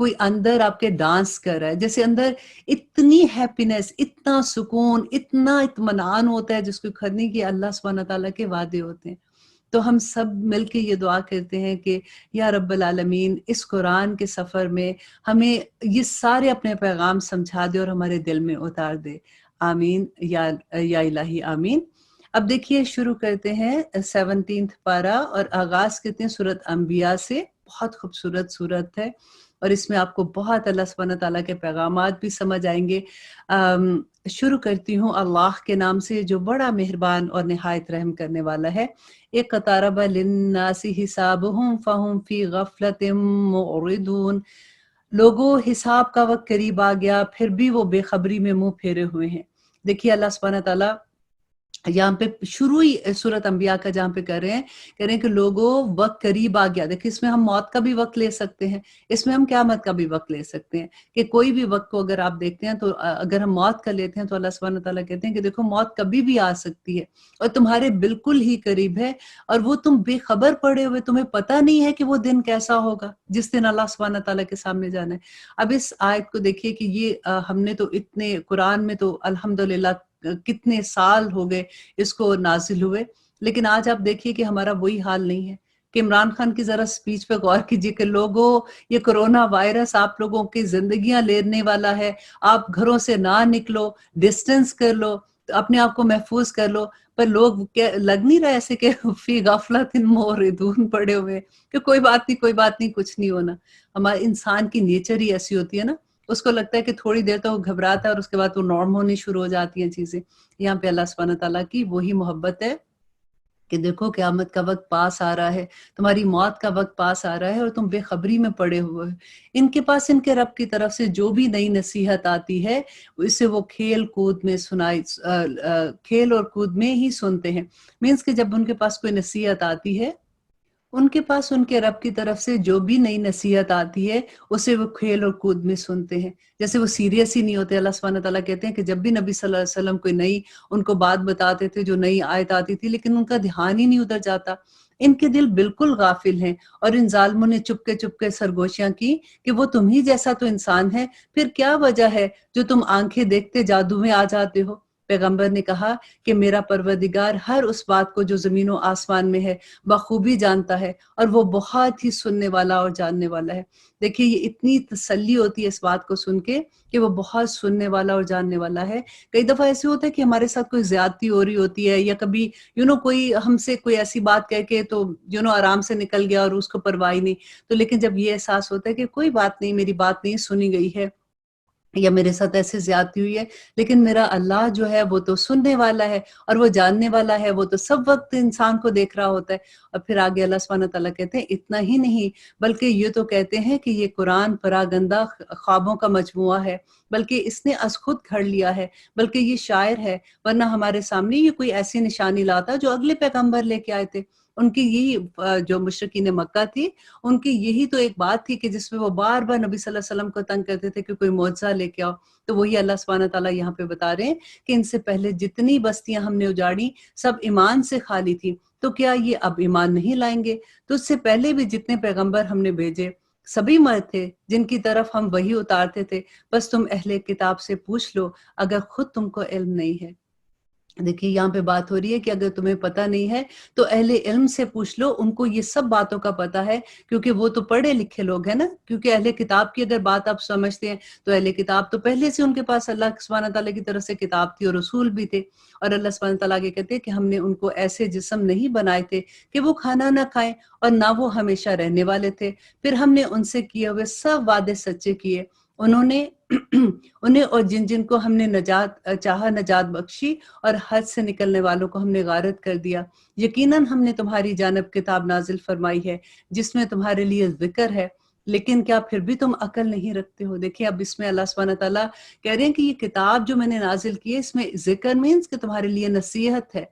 کوئی اندر آپ کے ڈانس کر رہا ہے، جیسے اندر اتنی ہیپینس، اتنا سکون، اتنا اطمینان ہوتا ہے جس کو کرنے کی اللہ سبحانہ تعالیٰ کے وعدے ہوتے ہیں۔ تو ہم سب مل کے یہ دعا کرتے ہیں کہ یا رب العالمین اس قرآن کے سفر میں ہمیں یہ سارے اپنے پیغام سمجھا دے اور ہمارے دل میں اتار دے، آمین یا الہی آمین۔ اب دیکھیے شروع کرتے ہیں 17 پارہ اور آغاز کرتے ہیں سورۃ انبیاء سے۔ بہت خوبصورت سورت ہے اور اس میں آپ کو بہت اللہ سبحانہ تعالیٰ کے پیغامات بھی سمجھ آئیں گے۔ شروع کرتی ہوں اللہ کے نام سے جو بڑا مہربان اور نہایت رحم کرنے والا ہے۔ اقترب للناس حسابهم فهم فی غفلت معرضون۔ لوگوں حساب کا وقت قریب آ گیا پھر بھی وہ بے خبری میں منہ پھیرے ہوئے ہیں۔ دیکھیے اللہ سبحانہ تعالیٰ یہاں پہ شروع ہی سورۃ انبیاء کا جہاں پہ کہہ رہے ہیں کہ لوگوں وقت قریب آ گیا۔ دیکھیں اس میں ہم موت کا بھی وقت لے سکتے ہیں، اس میں ہم قیامت کا بھی وقت لے سکتے ہیں، کہ کوئی بھی وقت کو اگر آپ دیکھتے ہیں تو اگر ہم موت کا لیتے ہیں تو اللہ سبحانہ تعالیٰ کہتے ہیں کہ دیکھو موت کبھی بھی آ سکتی ہے اور تمہارے بالکل ہی قریب ہے، اور وہ تم بے خبر پڑے ہوئے، تمہیں پتہ نہیں ہے کہ وہ دن کیسا ہوگا جس دن اللہ سبحانہ تعالیٰ کے سامنے جانا ہے۔ اب اس آیت کو دیکھیے کہ یہ ہم نے تو اتنے قرآن میں تو الحمدللہ کتنے سال ہو گئے اس کو نازل ہوئے، لیکن آج آپ دیکھیے کہ ہمارا وہی حال نہیں ہے۔ کہ عمران خان کی ذرا سپیچ پہ غور کیجیے کہ لوگوں یہ کرونا وائرس آپ لوگوں کی زندگیاں لینے والا ہے، آپ گھروں سے نہ نکلو، ڈسٹنس کر لو، اپنے آپ کو محفوظ کر لو، پر لوگ لگ نہیں رہا ایسے کہ فی غفلت معرضون پڑے ہوئے کہ کوئی بات نہیں، کوئی بات نہیں، کچھ نہیں ہونا۔ ہمارے انسان کی نیچر ہی ایسی ہوتی ہے نا، اس کو لگتا ہے کہ تھوڑی دیر تو وہ گھبراتا ہے اور اس کے بعد وہ نارم ہونی شروع ہو جاتی ہیں چیزیں۔ یہاں پہ اللہ سبحانہ تعالیٰ کی وہی محبت ہے کہ دیکھو قیامت کا وقت پاس آ رہا ہے، تمہاری موت کا وقت پاس آ رہا ہے اور تم بے خبری میں پڑے ہوئے ہو۔ ان کے پاس ان کے رب کی طرف سے جو بھی نئی نصیحت آتی ہے اسے وہ کھیل کود میں کھیل اور کود میں ہی سنتے ہیں۔ مینس کہ جب ان کے پاس کوئی نصیحت آتی ہے، ان کے پاس ان کے رب کی طرف سے جو بھی نئی نصیحت آتی ہے اسے وہ کھیل اور کود میں سنتے ہیں، جیسے وہ سیریس ہی نہیں ہوتے۔ اللہ سبحانہ تعالیٰ کہتے ہیں کہ جب بھی نبی صلی اللہ علیہ وسلم کوئی نئی ان کو بات بتاتے تھے، جو نئی آیت آتی تھی، لیکن ان کا دھیان ہی نہیں ادھر جاتا۔ ان کے دل بالکل غافل ہیں، اور ان ظالموں نے چپ کے سرگوشیاں کی کہ وہ تم ہی جیسا تو انسان ہے، پھر کیا وجہ ہے جو تم آنکھیں دیکھتے جادو میں آ جاتے ہو۔ پیغمبر نے کہا کہ میرا پروردگار ہر اس بات کو جو زمین و آسمان میں ہے بخوبی جانتا ہے، اور وہ بہت ہی سننے والا اور جاننے والا ہے۔ دیکھیے یہ اتنی تسلی ہوتی ہے اس بات کو سن کے کہ وہ بہت سننے والا اور جاننے والا ہے۔ کئی دفعہ ایسے ہوتا ہے کہ ہمارے ساتھ کوئی زیادتی ہو رہی ہوتی ہے، یا کبھی کوئی ہم سے کوئی ایسی بات کہہ کے تو آرام سے نکل گیا اور اس کو پرواہ ہی نہیں، تو لیکن جب یہ احساس ہوتا ہے کہ کوئی بات نہیں، میری بات نہیں سنی گئی ہے، یا میرے ساتھ ایسے زیادتی ہوئی ہے، لیکن میرا اللہ جو ہے وہ تو سننے والا ہے اور وہ جاننے والا ہے، وہ تو سب وقت انسان کو دیکھ رہا ہوتا ہے۔ اور پھر آگے اللہ سبحانہ تعالیٰ کہتے ہیں اتنا ہی نہیں، بلکہ یہ تو کہتے ہیں کہ یہ قرآن پراگندہ خوابوں کا مجموعہ ہے، بلکہ اس نے از خود گھڑ لیا ہے، بلکہ یہ شاعر ہے، ورنہ ہمارے سامنے یہ کوئی ایسی نشانی لاتا جو اگلے پیغمبر لے کے آئے تھے۔ ان کی یہی جو مشرکین مکہ تھی، ان کی یہی تو ایک بات تھی کہ جس میں وہ بار بار نبی صلی اللہ علیہ وسلم کو تنگ کرتے تھے کہ کوئی معجزہ لے کے آؤ۔ تو وہی اللہ سبحانہ تعالیٰ یہاں پہ بتا رہے ہیں کہ ان سے پہلے جتنی بستیاں ہم نے اجاڑی سب ایمان سے خالی تھی، تو کیا یہ اب ایمان نہیں لائیں گے؟ تو اس سے پہلے بھی جتنے پیغمبر ہم نے بھیجے سبھی مرد تھے جن کی طرف ہم وہی اتارتے تھے، بس تم اہل کتاب سے پوچھ لو اگر خود تم کو علم نہیں ہے۔ دیکھیے یہاں پہ بات ہو رہی ہے کہ اگر تمہیں پتہ نہیں ہے تو اہل علم سے پوچھ لو، ان کو یہ سب باتوں کا پتہ ہے، کیونکہ وہ تو پڑھے لکھے لوگ ہیں نا۔ کیونکہ اہل کتاب کی اگر بات آپ سمجھتے ہیں تو اہل کتاب تو پہلے سے ان کے پاس اللہ سبحانہ تعالیٰ کی طرف سے کتاب تھی اور رسول بھی تھے، اور اللہ سبحانہ تعالیٰ کے کہتے ہیں کہ ہم نے ان کو ایسے جسم نہیں بنائے تھے کہ وہ کھانا نہ کھائیں، اور نہ وہ ہمیشہ رہنے والے تھے، پھر ہم نے ان سے کیے ہوئے سب وعدے سچے کیے، انہیں اور جن کو ہم نے نجات بخشی، اور حد سے نکلنے والوں کو ہم نے غارت کر دیا۔ یقیناً ہم نے تمہاری جانب کتاب نازل فرمائی ہے جس میں تمہارے لیے ذکر ہے، لیکن کیا پھر بھی تم عقل نہیں رکھتے ہو؟ دیکھیں اب اس میں اللہ سبحانہ تعالیٰ کہہ رہے ہیں کہ یہ کتاب جو میں نے نازل کی ہے اس میں ذکر مینس کہ تمہارے لیے نصیحت ہے،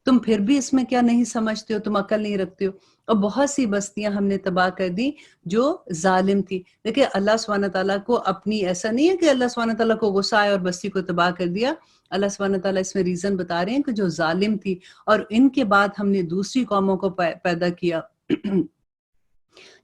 تم پھر بھی اس میں کیا نہیں سمجھتے ہو، تم عقل نہیں رکھتے ہو۔ اور بہت سی بستیاں ہم نے تباہ کر دی جو ظالم تھی۔ دیکھیں اللہ سبحانہ تعالیٰ کو اپنی ایسا نہیں ہے کہ اللہ سبحانہ تعالیٰ کو غصہ آیا اور بستی کو تباہ کر دیا۔ اللہ سبحانہ تعالیٰ اس میں ریزن بتا رہے ہیں کہ جو ظالم تھی، اور ان کے بعد ہم نے دوسری قوموں کو پیدا کیا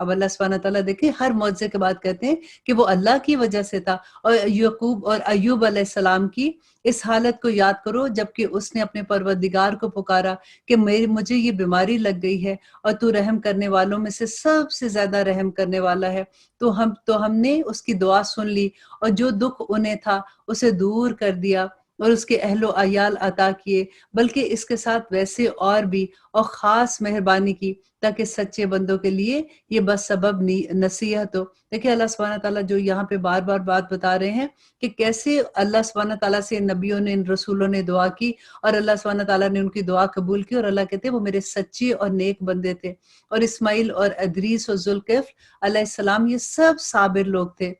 اب اللہ سبحانہ تعالیٰ دیکھیں ہر معجزے کے بعد کہتے ہیں کہ وہ اللہ کی وجہ سے تھا. اور یعقوب اور ایوب علیہ السلام کی اس حالت کو یاد کرو جبکہ اس نے اپنے پروردگار کو پکارا کہ مجھے یہ بیماری لگ گئی ہے اور تو رحم کرنے والوں میں سے سب سے زیادہ رحم کرنے والا ہے. تو ہم نے اس کی دعا سن لی اور جو دکھ انہیں تھا اسے دور کر دیا اور اس کے اہل و عیال عطا کیے، بلکہ اس کے ساتھ ویسے اور بھی اور خاص مہربانی کی تاکہ سچے بندوں کے لیے یہ بس سبب نصیحت ہو. دیکھیں اللہ سبحانہ تعالیٰ جو یہاں پہ بار بار بات بتا رہے ہیں کہ کیسے اللہ سبحانہ تعالیٰ سے نبیوں نے، ان رسولوں نے دعا کی اور اللہ سبحانہ تعالیٰ نے ان کی دعا قبول کی، اور اللہ کہتے ہیں وہ میرے سچے اور نیک بندے تھے. اور اسماعیل اور ادریس اور ذوالکفل علیہ السلام یہ سب صابر لوگ تھے،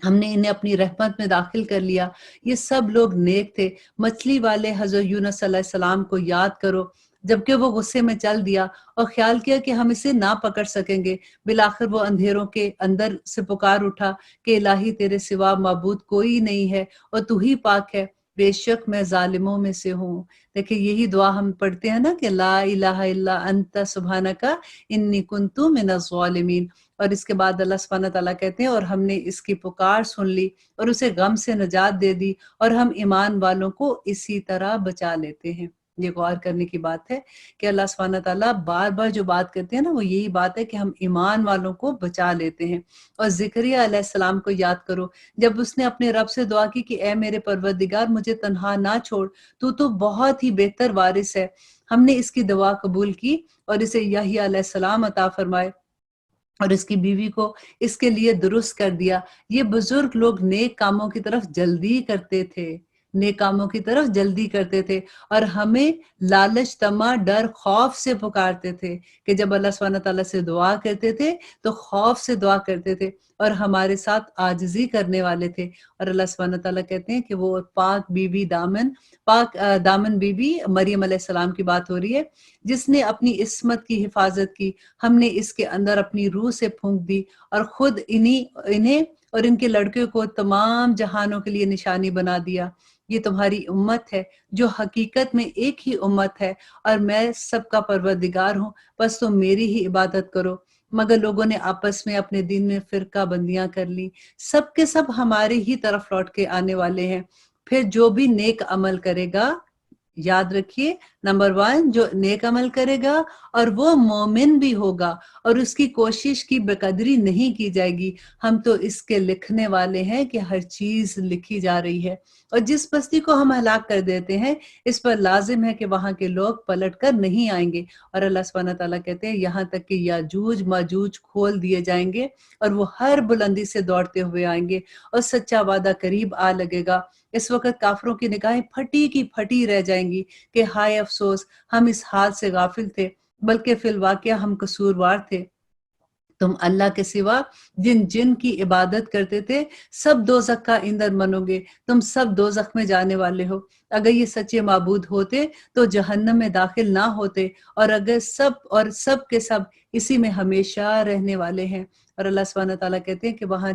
ہم نے انہیں اپنی رحمت میں داخل کر لیا. یہ سب لوگ نیک تھے. مچھلی والے حضرت یونس علیہ السلام کو یاد کرو جبکہ وہ غصے میں چل دیا اور خیال کیا کہ ہم اسے نہ پکڑ سکیں گے. بالآخر وہ اندھیروں کے اندر سے پکار اٹھا کہ الہی تیرے سوا معبود کوئی نہیں ہے اور تو ہی پاک ہے، بے شک میں ظالموں میں سے ہوں. دیکھیں یہی دعا ہم پڑھتے ہیں نا کہ لا الہ الا انت سبحانک انی کنت من الظالمین. اور اس کے بعد اللہ سبحانہ تعالیٰ کہتے ہیں اور ہم نے اس کی پکار سن لی اور اسے غم سے نجات دے دی اور ہم ایمان والوں کو اسی طرح بچا لیتے ہیں. یہ غور کرنے کی بات ہے کہ اللہ سبحانہ تعالیٰ بار بار جو بات کرتے ہیں نا وہ یہی بات ہے کہ ہم ایمان والوں کو بچا لیتے ہیں. اور زکریا علیہ السلام کو یاد کرو جب اس نے اپنے رب سے دعا کی کہ اے میرے پروردگار مجھے تنہا نہ چھوڑ، تو بہت ہی بہتر وارث ہے. ہم نے اس کی دعا قبول کی اور اسے یحییٰ علیہ السلام عطا فرمائے اور اس کی بیوی کو اس کے لیے درست کر دیا. یہ بزرگ لوگ نیک کاموں کی طرف جلدی کرتے تھے، نیک کاموں کی طرف جلدی کرتے تھے اور ہمیں لالچ، طمع، ڈر، خوف سے پکارتے تھے کہ جب اللہ سبحانہ تعالیٰ سے دعا کرتے تھے تو خوف سے دعا کرتے تھے اور ہمارے ساتھ عاجزی کرنے والے تھے. اور اللہ سبحانہ تعالیٰ کہتے ہیں کہ وہ پاک دامن بی بی مریم علیہ السلام کی بات ہو رہی ہے جس نے اپنی عصمت کی حفاظت کی. ہم نے اس کے اندر اپنی روح سے پھونک دی اور خود انہیں اور ان کے لڑکے کو تمام جہانوں کے لیے نشانی بنا دیا. یہ تمہاری امت ہے جو حقیقت میں ایک ہی امت ہے اور میں سب کا پروردگار ہوں، بس تم میری ہی عبادت کرو. مگر لوگوں نے آپس میں اپنے دین میں فرقہ بندیاں کر لی. سب کے سب ہمارے ہی طرف لوٹ کے آنے والے ہیں. پھر جو بھی نیک عمل کرے گا، یاد رکھیے نمبر 1 جو نیک عمل کرے گا اور وہ مومن بھی ہوگا اور اس کی کوشش کی بقدری نہیں کی جائے گی. ہم تو اس کے لکھنے والے ہیں کہ ہر چیز لکھی جا رہی ہے، اور جس بستی کو ہم ہلاک کر دیتے ہیں اس پر لازم ہے کہ وہاں کے لوگ پلٹ کر نہیں آئیں گے. اور اللہ سبحانہ تعالیٰ کہتے ہیں یہاں تک کہ یاجوج ماجوج کھول دیے جائیں گے اور وہ ہر بلندی سے دوڑتے ہوئے آئیں گے اور سچا وعدہ قریب آ لگے گا. اس وقت کافروں کی نگاہیں پھٹی کی پھٹی رہ جائیں گی کہ ہائے افسوس ہم اس حال سے غافل تھے، بلکہ فی الواقعہ ہم قصوروار تھے. تم اللہ کے سوا جن کی عبادت کرتے تھے سب دوزخ کا ایندھن بنو گے، تم سب دوزخ میں جانے والے ہو. اگر یہ سچے معبود ہوتے تو جہنم میں داخل نہ ہوتے، اور اگر سب کے سب اسی میں ہمیشہ رہنے والے ہیں. اور اللہ سبحانہ تعالیٰ کہتے ہیں کہ وہاں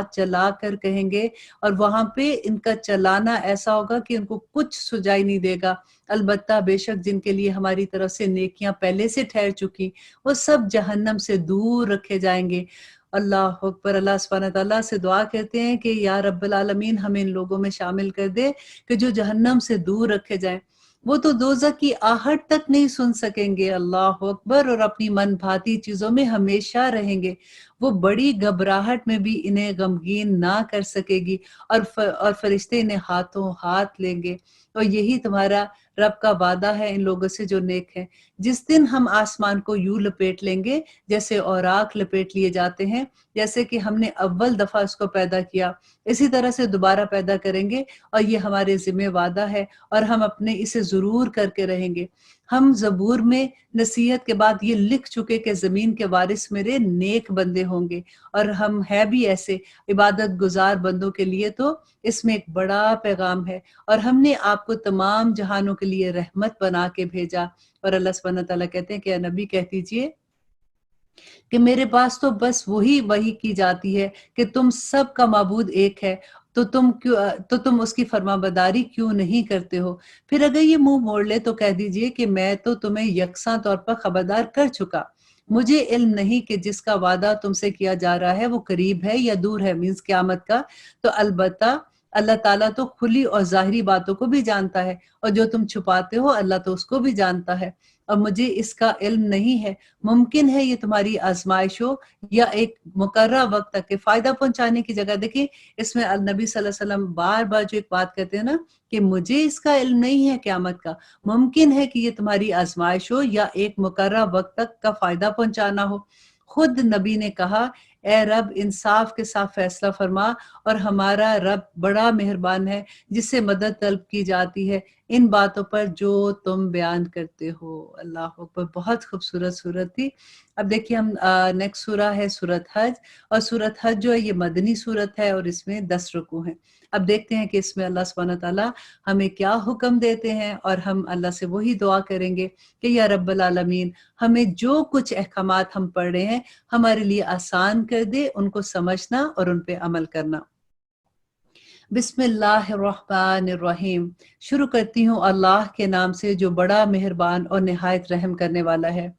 چلا کر کہیں گے، اور وہاں پہ ان کا چلانا ایسا ہوگا کہ ان کو کچھ سجائی نہیں دے گا. البتہ بے شک جن کے لیے ہماری طرف سے نیکیاں پہلے سے ٹھہر چکی وہ سب جہنم سے دور رکھے جائیں گے. اللہ اکبر. اللہ سبحانہ تعالیٰ سے دعا کرتے ہیں کہ یا رب العالمین ہمیں ان لوگوں میں شامل کر دے کہ جو جہنم سے دور رکھے جائیں. وہ تو دوزخ کی آہٹ تک نہیں سن سکیں گے، اللہ اکبر، اور اپنی من بھاتی چیزوں میں ہمیشہ رہیں گے. وہ بڑی گھبراہٹ میں بھی انہیں غمگین نہ کر سکے گی اور فرشتے انہیں ہاتھوں ہاتھ لیں گے. اور یہی تمہارا رب کا وعدہ ہے ان لوگوں سے جو نیک ہیں. جس دن ہم آسمان کو یوں لپیٹ لیں گے جیسے اوراق لپیٹ لیے جاتے ہیں، جیسے کہ ہم نے اول دفعہ اس کو پیدا کیا، اسی طرح سے دوبارہ پیدا کریں گے، اور یہ ہمارے ذمہ وعدہ ہے اور ہم اپنے اسے ضرور کر کے رہیں گے. ہم زبور میں نصیحت کے بعد یہ لکھ چکے کہ زمین کے وارث میرے نیک بندے ہوں گے، اور ہم ہے بھی ایسے عبادت گزار بندوں کے لیے. تو اس میں ایک بڑا پیغام ہے، اور ہم نے آپ کو تمام جہانوں کے لیے رحمت بنا کے بھیجا. اور اللہ سبحانہ تعالیٰ کہتے ہیں کہ اے نبی کہہ دیجئے کہ میرے پاس تو بس وہی کی جاتی ہے کہ تم سب کا معبود ایک ہے، تو تم اس کی فرما برداری کیوں نہیں کرتے ہو؟ پھر اگر یہ منہ موڑ لے تو کہہ دیجئے کہ میں تو تمہیں یکساں طور پر خبردار کر چکا. مجھے علم نہیں کہ جس کا وعدہ تم سے کیا جا رہا ہے وہ قریب ہے یا دور ہے، مینس قیامت کا، تو البتہ اللہ تعالیٰ تو کھلی اور ظاہری باتوں کو بھی جانتا ہے، اور جو تم چھپاتے ہو اللہ تو اس کو بھی جانتا ہے، اور مجھے اس کا علم نہیں ہے۔ ممکن ہے یہ تمہاری آزمائش ہو یا ایک مقررہ وقت تک کہ فائدہ پہنچانے کی جگہ، دیکھیں اس میں النبی صلی اللہ علیہ وسلم بار بار جو ایک بات کہتے ہیں نا کہ مجھے اس کا علم نہیں ہے قیامت کا، ممکن ہے کہ یہ تمہاری آزمائش ہو یا ایک مقررہ وقت تک کا فائدہ پہنچانا ہو۔ خود نبی نے کہا، اے رب انصاف کے ساتھ فیصلہ فرما، اور ہمارا رب بڑا مہربان ہے جس سے مدد طلب کی جاتی ہے ان باتوں پر جو تم بیان کرتے ہو۔ اللہ اکبر، بہت خوبصورت صورت تھی۔ اب دیکھیے ہم نیکسٹ سورہ ہے سورۃ حج، اور سورۃ حج جو ہے یہ مدنی سورت ہے اور اس میں 10 رکوع ہیں۔ اب دیکھتے ہیں کہ اس میں اللہ سبحانہ تعالیٰ ہمیں کیا حکم دیتے ہیں، اور ہم اللہ سے وہی دعا کریں گے کہ یا رب العالمین ہمیں جو کچھ احکامات ہم پڑھ رہے ہیں ہمارے لیے آسان کر دے، ان کو سمجھنا اور ان پہ عمل کرنا۔ بسم اللہ الرحمن الرحیم، شروع کرتی ہوں اللہ کے نام سے جو بڑا مہربان اور نہایت رحم کرنے والا ہے۔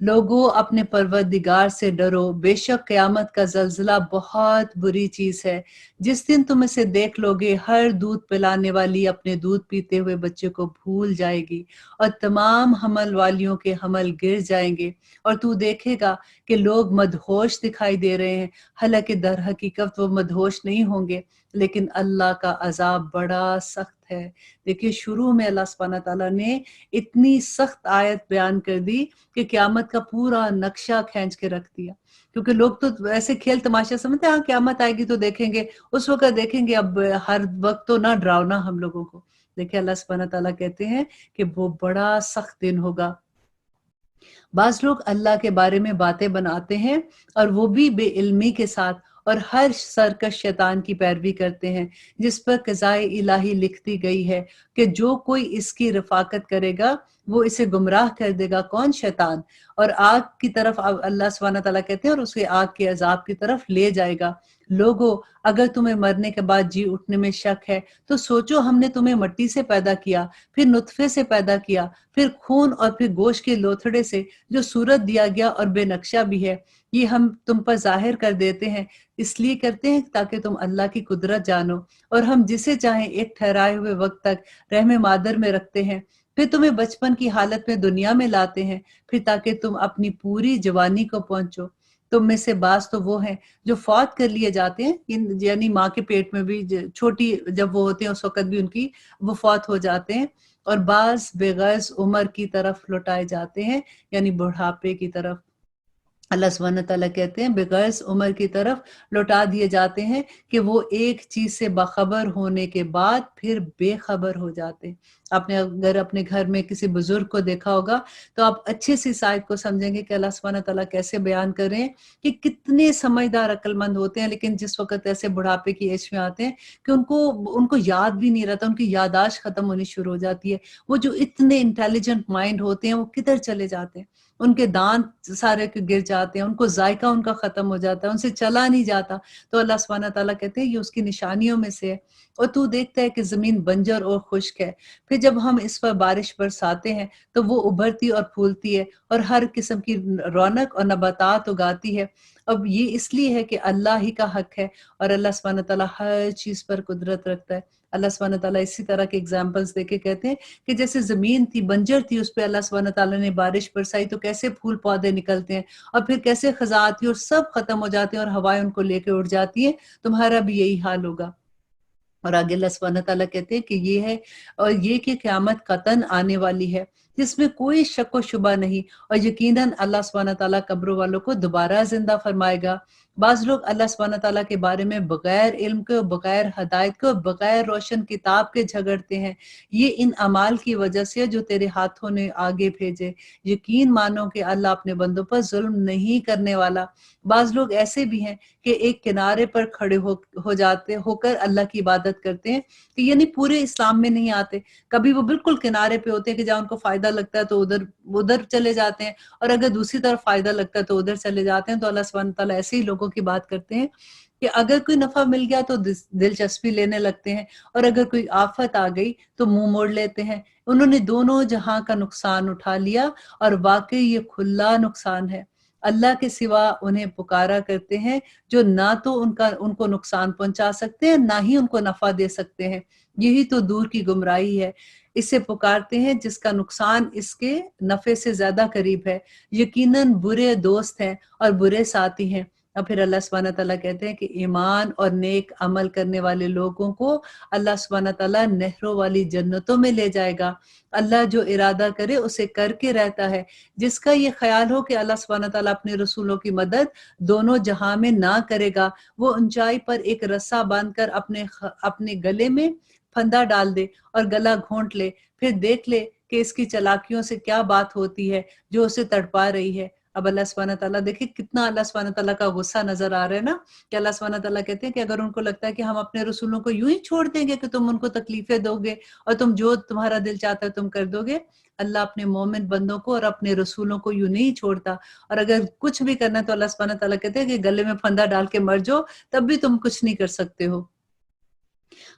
لوگو اپنے پروردگار سے ڈرو، بے شک قیامت کا زلزلہ بہت بری چیز ہے۔ جس دن تم اسے دیکھ لو گے، ہر دودھ پلانے والی اپنے دودھ پیتے ہوئے بچے کو بھول جائے گی، اور تمام حمل والیوں کے حمل گر جائیں گے، اور تو دیکھے گا کہ لوگ مدہوش دکھائی دے رہے ہیں، حالانکہ در حقیقت وہ مدہوش نہیں ہوں گے، لیکن اللہ کا عذاب بڑا سخت ہے۔ دیکھیے شروع میں اللہ سبحانہ تعالیٰ نے اتنی سخت آیت بیان کر دی کہ قیامت کا پورا نقشہ کھینچ کے رکھ دیا، کیونکہ لوگ تو ایسے کھیل تماشا سمجھتے ہیں، ہاں قیامت آئے گی تو دیکھیں گے، اس وقت دیکھیں گے، اب ہر وقت تو نہ ڈراؤنا ہم لوگوں کو۔ دیکھیں اللہ سبحانہ تعالیٰ کہتے ہیں کہ وہ بڑا سخت دن ہوگا۔ بعض لوگ اللہ کے بارے میں باتیں بناتے ہیں اور وہ بھی بے علمی کے ساتھ، اور ہر سرکش شیطان کی پیروی کرتے ہیں، جس پر قضائے الہی لکھتی گئی ہے کہ جو کوئی اس کی رفاقت کرے گا وہ اسے گمراہ کر دے گا، کون؟ شیطان، اور آگ کی طرف اللہ سبحانہ تعالیٰ کہتے ہیں اور اسے آگ کے عذاب کی طرف لے جائے گا۔ لوگو اگر تمہیں مرنے کے بعد جی اٹھنے میں شک ہے تو سوچو ہم نے تمہیں مٹی سے پیدا کیا، پھر نطفے سے پیدا کیا، پھر خون اور پھر گوشت کے لوتھڑے سے، جو صورت دیا گیا اور بے نقشہ بھی ہے، یہ ہم تم پر ظاہر کر دیتے ہیں، اس لیے کرتے ہیں تاکہ تم اللہ کی قدرت جانو، اور ہم جسے چاہیں ایک ٹھہرائے ہوئے وقت تک رحم مادر میں رکھتے ہیں، پھر تمہیں بچپن کی حالت میں دنیا میں لاتے ہیں، پھر تاکہ تم اپنی پوری جوانی کو پہنچو۔ تم میں سے بعض تو وہ ہیں جو فوت کر لیے جاتے ہیں، یعنی ماں کے پیٹ میں بھی چھوٹی جب وہ ہوتے ہیں اس وقت بھی ان کی وہ فوت ہو جاتے ہیں، اور بعض بغرض عمر کی طرف لوٹائے جاتے ہیں، یعنی بڑھاپے کی طرف۔ اللہ سبحانہ تعالیٰ کہتے ہیں بغرض عمر کی طرف لوٹا دیے جاتے ہیں کہ وہ ایک چیز سے باخبر ہونے کے بعد پھر بے خبر ہو جاتے ہیں۔ آپ نے اگر اپنے گھر میں کسی بزرگ کو دیکھا ہوگا تو آپ اچھے سے اس آیت کو سمجھیں گے کہ اللہ سبحانہ تعالیٰ کیسے بیان کر رہے ہیں کہ کتنے سمجھدار عقل مند ہوتے ہیں، لیکن جس وقت ایسے بڑھاپے کی ایج میں آتے ہیں کہ ان کو یاد بھی نہیں رہتا، ان کی یادداشت ختم ہونی شروع ہو جاتی ہے، وہ جو اتنے انٹیلیجنٹ مائنڈ ہوتے ہیں وہ کدھر چلے جاتے ہیں، ان کے دانت سارے گر جاتے ہیں، ان کو ذائقہ ان کا ختم ہو جاتا ہے، ان سے چلا نہیں جاتا۔ تو اللہ سبحانہ تعالیٰ کہتے ہیں یہ اس کی نشانیوں میں سے ہے۔ اور تو دیکھتا ہے کہ زمین بنجر اور خشک ہے، پھر جب ہم اس پر بارش برساتے ہیں تو وہ ابھرتی اور پھولتی ہے اور ہر قسم کی رونق اور نباتات اگاتی ہے۔ اب یہ اس لیے ہے کہ اللہ ہی کا حق ہے، اور اللہ سبحانہ تعالیٰ ہر چیز پر قدرت رکھتا ہے۔ اللہ سبحانہ تعالیٰ اسی طرح کے اگزامپلس دے کے کہتے ہیں کہ جیسے زمین تھی، بنجر تھی، اس پہ اللہ سبحانہ تعالیٰ نے بارش برسائی تو کیسے پھول پودے نکلتے ہیں، اور پھر کیسے خزاں آتی ہے اور سب ختم ہو جاتے ہیں اور ہوائیں ان کو لے کے اڑ جاتی ہیں، تمہارا بھی یہی حال ہوگا۔ اور آگے اللہ سبحانہ تعالیٰ کہتے ہیں کہ یہ ہے، اور یہ کہ قیامت قطعاً آنے والی ہے جس میں کوئی شک و شبہ نہیں، اور یقیناً اللہ سبحانہ تعالیٰ قبروں والوں کو دوبارہ زندہ فرمائے گا۔ بعض لوگ اللہ سبحانہ تعالیٰ کے بارے میں بغیر علم کے، بغیر ہدایت کے، بغیر روشن کتاب کے جھگڑتے ہیں، یہ ان اعمال کی وجہ سے جو تیرے ہاتھوں نے آگے بھیجے۔ یقین مانو کہ اللہ اپنے بندوں پر ظلم نہیں کرنے والا۔ بعض لوگ ایسے بھی ہیں کہ ایک کنارے پر کھڑے ہو کر اللہ کی عبادت کرتے ہیں، کہ یعنی پورے اسلام میں نہیں آتے، کبھی وہ بالکل کنارے پہ ہوتے ہیں کہ جہاں ان کو فائدہ لگتا ہے تو ادھر چلے جاتے ہیں، اور اگر دوسری طرف فائدہ لگتا ہے تو ادھر چلے جاتے ہیں۔ تو اللہ سبحانہ تعالیٰ ایسے ہی لوگوں کی بات کرتے ہیں کہ اگر کوئی نفع مل گیا تو دلچسپی لینے لگتے ہیں، اور اگر کوئی آفت آ گئی تو منہ موڑ لیتے ہیں۔ انہوں نے دونوں جہاں کا نقصان اٹھا لیا، اور واقعی یہ کھلا نقصان ہے۔ اللہ کے سوا انہیں پکارا کرتے ہیں جو نہ تو ان کو نقصان پہنچا سکتے ہیں نہ ہی ان کو نفع دے سکتے ہیں، یہی تو دور کی گمراہی ہے۔ اسے پکارتے ہیں جس کا نقصان اس کے نفع سے زیادہ قریب ہے، یقیناً برے دوست ہیں اور برے ساتھی ہیں۔ اور پھر اللہ سبحانہ تعالیٰ کہتے ہیں کہ ایمان اور نیک عمل کرنے والے لوگوں کو اللہ سبحانہ تعالیٰ نہروں والی جنتوں میں لے جائے گا۔ اللہ جو ارادہ کرے اسے کر کے رہتا ہے۔ جس کا یہ خیال ہو کہ اللہ سبحانہ تعالیٰ اپنے رسولوں کی مدد دونوں جہاں میں نہ کرے گا، وہ اونچائی پر ایک رسا باندھ کر اپنے گلے میں پھندا ڈال دے اور گلا گھونٹ لے، پھر دیکھ لے کہ اس کی چالاکیوں سے کیا بات ہوتی ہے جو اسے تڑپا رہی ہے۔ اب اللہ سبحانہ تعالیٰ دیکھیں کتنا اللہ سبحانہ تعالیٰ کا غصہ نظر آ رہا ہے نا، کہ اللہ سبحانہ تعالیٰ کہتے ہیں کہ اگر ان کو لگتا ہے کہ ہم اپنے رسولوں کو یوں ہی چھوڑ دیں گے کہ تم ان کو تکلیفیں دو گے اور تم جو تمہارا دل چاہتا ہے تم کر دو گے، اللہ اپنے مومن بندوں کو اور اپنے رسولوں کو یوں نہیں چھوڑتا۔ اور اگر کچھ بھی کرنا ہے تو اللہ سبحانہ تعالیٰ کہتے ہیں کہ گلے میں پھندا ڈال کے مر جاؤ، تب بھی تم کچھ نہیں کر سکتے ہو۔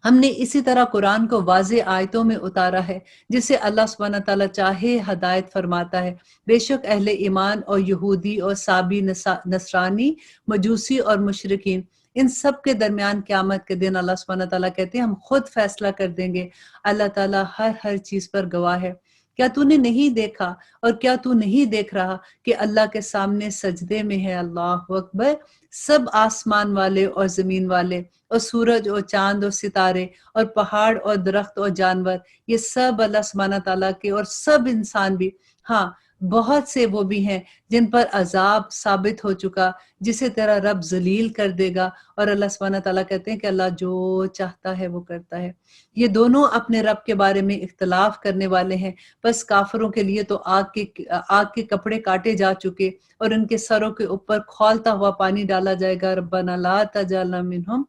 ہم نے اسی طرح قرآن کو واضح آیتوں میں اتارا ہے، جسے اللہ سبحانہ تعالیٰ چاہے ہدایت فرماتا ہے۔ بے شک اہل ایمان اور یہودی اور صابی نصرانی، مجوسی اور مشرکین، ان سب کے درمیان قیامت کے دن اللہ سبحانہ تعالیٰ کہتے ہیں ہم خود فیصلہ کر دیں گے۔ اللہ تعالیٰ ہر چیز پر گواہ ہے۔ کیا تو نے نہیں دیکھا اور کیا تو نہیں دیکھ رہا کہ اللہ کے سامنے سجدے میں ہے، اللہ اکبر، سب آسمان والے اور زمین والے اور سورج اور چاند اور ستارے اور پہاڑ اور درخت اور جانور، یہ سب اللہ سبحانہ تعالیٰ کے، اور سب انسان بھی۔ ہاں، بہت سے وہ بھی ہیں جن پر عذاب ثابت ہو چکا، جسے تیرا رب ذلیل کر دے گا۔ اور اللہ سبحانہ تعالیٰ کہتے ہیں کہ اللہ جو چاہتا ہے وہ کرتا ہے۔ یہ دونوں اپنے رب کے بارے میں اختلاف کرنے والے ہیں، بس کافروں کے لیے تو آگ کے کپڑے کاٹے جا چکے اور ان کے سروں کے اوپر کھولتا ہوا پانی ڈالا جائے گا، ربنا لا تجعلنا منہم،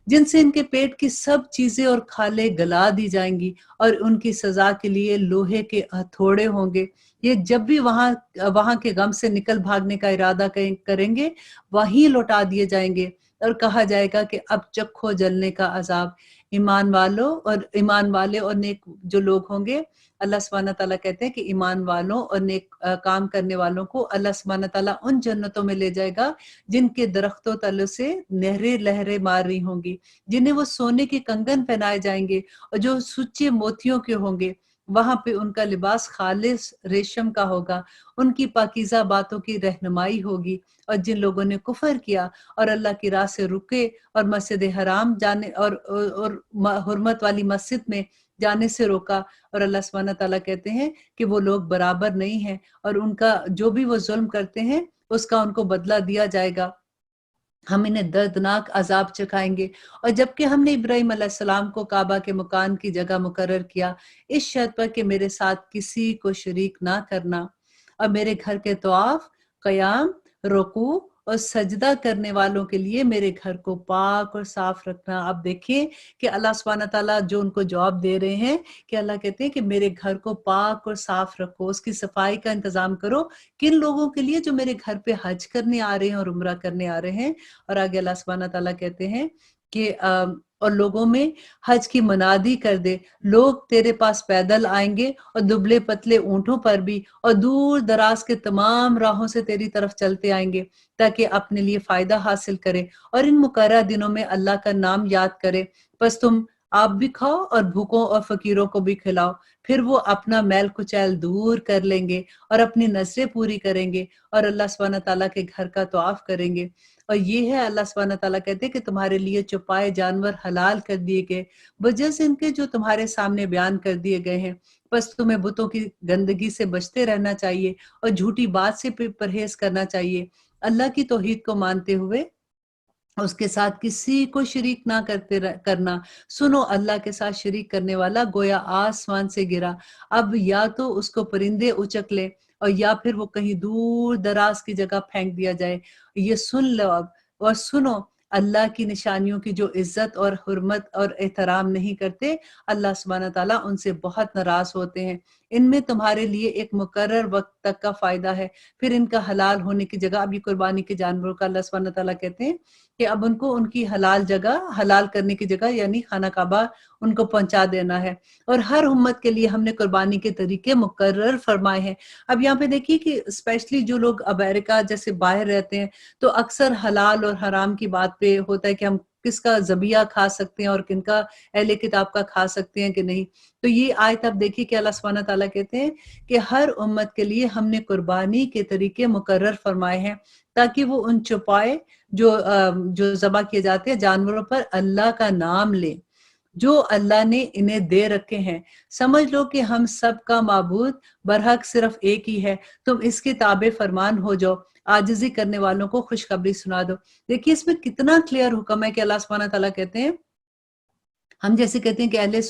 جن سے ان کے پیٹ کی سب چیزیں اور کھالیں گلا دی جائیں گی، اور ان کی سزا کے لیے لوہے کے ہتھوڑے ہوں گے۔ یہ جب بھی وہاں کے غم سے نکل بھاگنے کا ارادہ کریں گے، وہیں لوٹا دیے جائیں گے اور کہا جائے گا کہ اب چکھو جلنے کا عذاب۔ ایمان والے اور نیک جو لوگ ہوں گے، اللہ سبحانہ تعالیٰ کہتے ہیں کہ ایمان والوں اور نیک کام کرنے والوں کو اللہ سبحانہ تعالیٰ ان جنتوں میں لے جائے گا جن کے درختوں تلوں سے نہریں لہریں مار رہی ہوں گی، جنہیں وہ سونے کے کنگن پہنائے جائیں گے اور جو سچے موتیوں کے ہوں گے۔ وہاں پہ ان کا لباس خالص ریشم کا ہوگا، ان کی پاکیزہ باتوں کی رہنمائی ہوگی۔ اور جن لوگوں نے کفر کیا اور اللہ کی راہ سے رکے اور مسجد حرام جانے اور حرمت والی مسجد میں جانے سے روکا، اور اللہ سبحانہ تعالیٰ کہتے ہیں کہ وہ لوگ برابر نہیں ہیں، اور ان کا جو بھی وہ ظلم کرتے ہیں اس کا ان کو بدلہ دیا جائے گا، ہم انہیں دردناک عذاب چکھائیں گے۔ اور جبکہ ہم نے ابراہیم علیہ السلام کو کعبہ کے مکان کی جگہ مقرر کیا اس شرط پر کہ میرے ساتھ کسی کو شریک نہ کرنا، اور میرے گھر کے طواف، قیام، رکوع اور سجدہ کرنے والوں کے لیے میرے گھر کو پاک اور صاف رکھنا۔ اب دیکھیں کہ اللہ سبحانہ تعالیٰ جو ان کو جواب دے رہے ہیں کہ اللہ کہتے ہیں کہ میرے گھر کو پاک اور صاف رکھو، اس کی صفائی کا انتظام کرو۔ کن لوگوں کے لیے؟ جو میرے گھر پہ حج کرنے آ رہے ہیں اور عمرہ کرنے آ رہے ہیں۔ اور آگے اللہ سبحانہ تعالیٰ کہتے ہیں کہ اور لوگوں میں حج کی منادی کر دے، لوگ تیرے پاس پیدل آئیں گے اور دبلے پتلے اونٹوں پر بھی، اور دور دراز کے تمام راہوں سے تیری طرف چلتے آئیں گے تاکہ اپنے لیے فائدہ حاصل کرے اور ان مقررہ دنوں میں اللہ کا نام یاد کرے۔ پس تم آپ بھی کھاؤ اور بھوکوں اور فقیروں کو بھی کھلاؤ، پھر وہ اپنا میل کچیل دور کر لیں گے اور اپنی نظریں پوری کریں گے اور اللہ سبحانہ تعالیٰ کے گھر کا طواف کریں گے۔ اور یہ ہے اللہ سبحانہ تعالیٰ کہتے ہیں کہ تمہارے لیے چوپائے جانور حلال کر دیے گئے وجہ سے ان کے جو تمہارے سامنے بیان کر دیے گئے ہیں۔ بس تمہیں بتوں کی گندگی سے بچتے رہنا چاہیے اور جھوٹی بات سے پرہیز کرنا چاہیے، اللہ کی توحید کو مانتے ہوئے اس کے ساتھ کسی کو شریک نہ کرنا۔ سنو، اللہ کے ساتھ شریک کرنے والا گویا آسمان سے گرا، اب یا تو اس کو پرندے اچک لے اور یا پھر وہ کہیں دور دراز کی جگہ پھینک دیا جائے۔ یہ سن لو اب، اور سنو اللہ کی نشانیوں کی جو عزت اور حرمت اور احترام نہیں کرتے، اللہ سبحانہ تعالیٰ ان سے بہت ناراض ہوتے ہیں۔ ان میں تمہارے لیے ایک مقرر وقت تک کا فائدہ ہے، پھر ان کا حلال ہونے کی جگہ، اب یہ قربانی کے جانوروں کا اللہ سبحانہ تعالیٰ کہتے ہیں کہ اب ان کو ان کی حلال جگہ، حلال کرنے کی جگہ یعنی خانہ کعبہ ان کو پہنچا دینا ہے، اور ہر امت کے لیے ہم نے قربانی کے طریقے مقرر فرمائے ہیں۔ اب یہاں پہ دیکھیے کہ اسپیشلی جو لوگ امریکہ جیسے باہر رہتے ہیں تو اکثر حلال اور حرام کی بات پہ ہوتا ہے کہ ہم کس کا ذبیحہ کھا سکتے ہیں اور کن کا اہل کتاب کا کھا سکتے ہیں کہ نہیں۔ تو یہ آیت آپ دیکھیے کہ اللہ سبحانہ تعالیٰ کہتے ہیں کہ ہر امت کے لیے ہم نے قربانی کے طریقے مقرر فرمائے ہیں تاکہ وہ ان چوپائے جو ذبح کیے جاتے ہیں جانوروں پر اللہ کا نام لیں جو اللہ نے انہیں دے رکھے ہیں۔ سمجھ لو کہ ہم سب کا معبود برحق صرف ایک ہی ہے، تم اس کے تابع فرمان ہو جاؤ، عاجزی کرنے والوں کو خوشخبری سنا دو۔ دیکھیے اس میں کتنا کلیئر حکم ہے کہ اللہ سبحانہ تعالیٰ کہتے ہیں، ہم جیسے کہتے ہیں کہ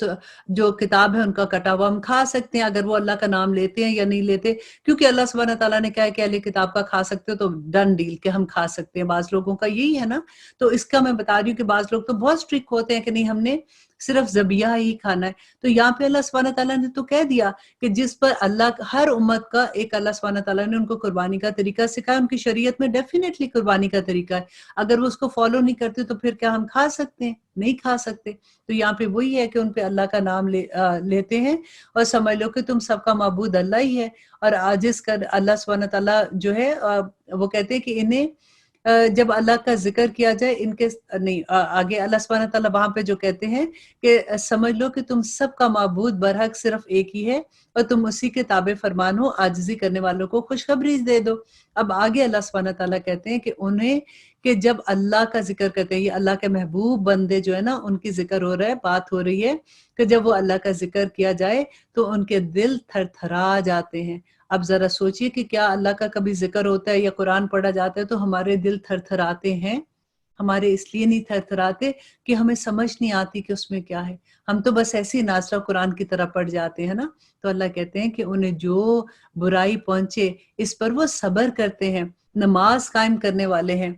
جو کتاب ہے ان کا کٹا ہوا ہم کھا سکتے ہیں اگر وہ اللہ کا نام لیتے ہیں یا نہیں لیتے، کیونکہ اللہ سبحانہ تعالیٰ نے کہا ہے کہ اہل کتاب کا کھا سکتے ہو تو ڈن ڈیل کہ ہم کھا سکتے ہیں۔ بعض لوگوں کا یہی ہے نا، تو اس کا میں بتا رہی ہوں کہ بعض لوگ تو بہت اسٹرکٹ ہوتے ہیں کہ نہیں ہم نے صرف ذبیحہ ہی کھانا ہے۔ تو یہاں پہ اللہ سبحانہ تعالیٰ نے تو کہہ دیا کہ جس پر اللہ ہر امت کا ایک اللہ سبحانہ تعالیٰ نے ان کو قربانی کا طریقہ سکھایا، ان کی شریعت میں ڈیفینیٹلی قربانی کا طریقہ ہے، اگر وہ اس کو فالو نہیں کرتے تو پھر کیا ہم کھا سکتے ہیں؟ نہیں کھا سکتے۔ تو یہاں پہ وہی ہے کہ ان پہ اللہ کا نام لیتے ہیں اور سمجھ لو کہ تم سب کا معبود اللہ ہی ہے، اور عاجز کر اللہ سبحانہ تعالیٰ جو ہے وہ کہتے ہیں کہ انہیں جب اللہ کا ذکر کیا جائے ان کے نہیں آگے اللہ سبحانہ تعالیٰ وہاں پہ جو کہتے ہیں کہ سمجھ لو کہ تم سب کا معبود برحق صرف ایک ہی ہے اور تم اسی کے تابع فرمان ہو، عاجزی کرنے والوں کو خوشخبری دے دو۔ اب آگے اللہ سبحانہ تعالیٰ کہتے ہیں کہ انہیں کہ جب اللہ کا ذکر کرتے ہیں، یہ اللہ کے محبوب بندے جو ہے نا ان کی ذکر ہو رہا ہے، بات ہو رہی ہے کہ جب وہ اللہ کا ذکر کیا جائے تو ان کے دل تھر تھرا جاتے ہیں۔ اب ذرا سوچئے کہ کیا اللہ کا کبھی ذکر ہوتا ہے یا قرآن پڑھا جاتا ہے تو ہمارے دل تھر تھراتے ہیں؟ ہمارے اس لیے نہیں تھر تھراتے کہ ہمیں سمجھ نہیں آتی کہ اس میں کیا ہے، ہم تو بس ایسے ہی ناصرہ قرآن کی طرح پڑھ جاتے ہیں نا۔ تو اللہ کہتے ہیں کہ انہیں جو برائی پہنچے اس پر وہ صبر کرتے ہیں، نماز قائم کرنے والے ہیں،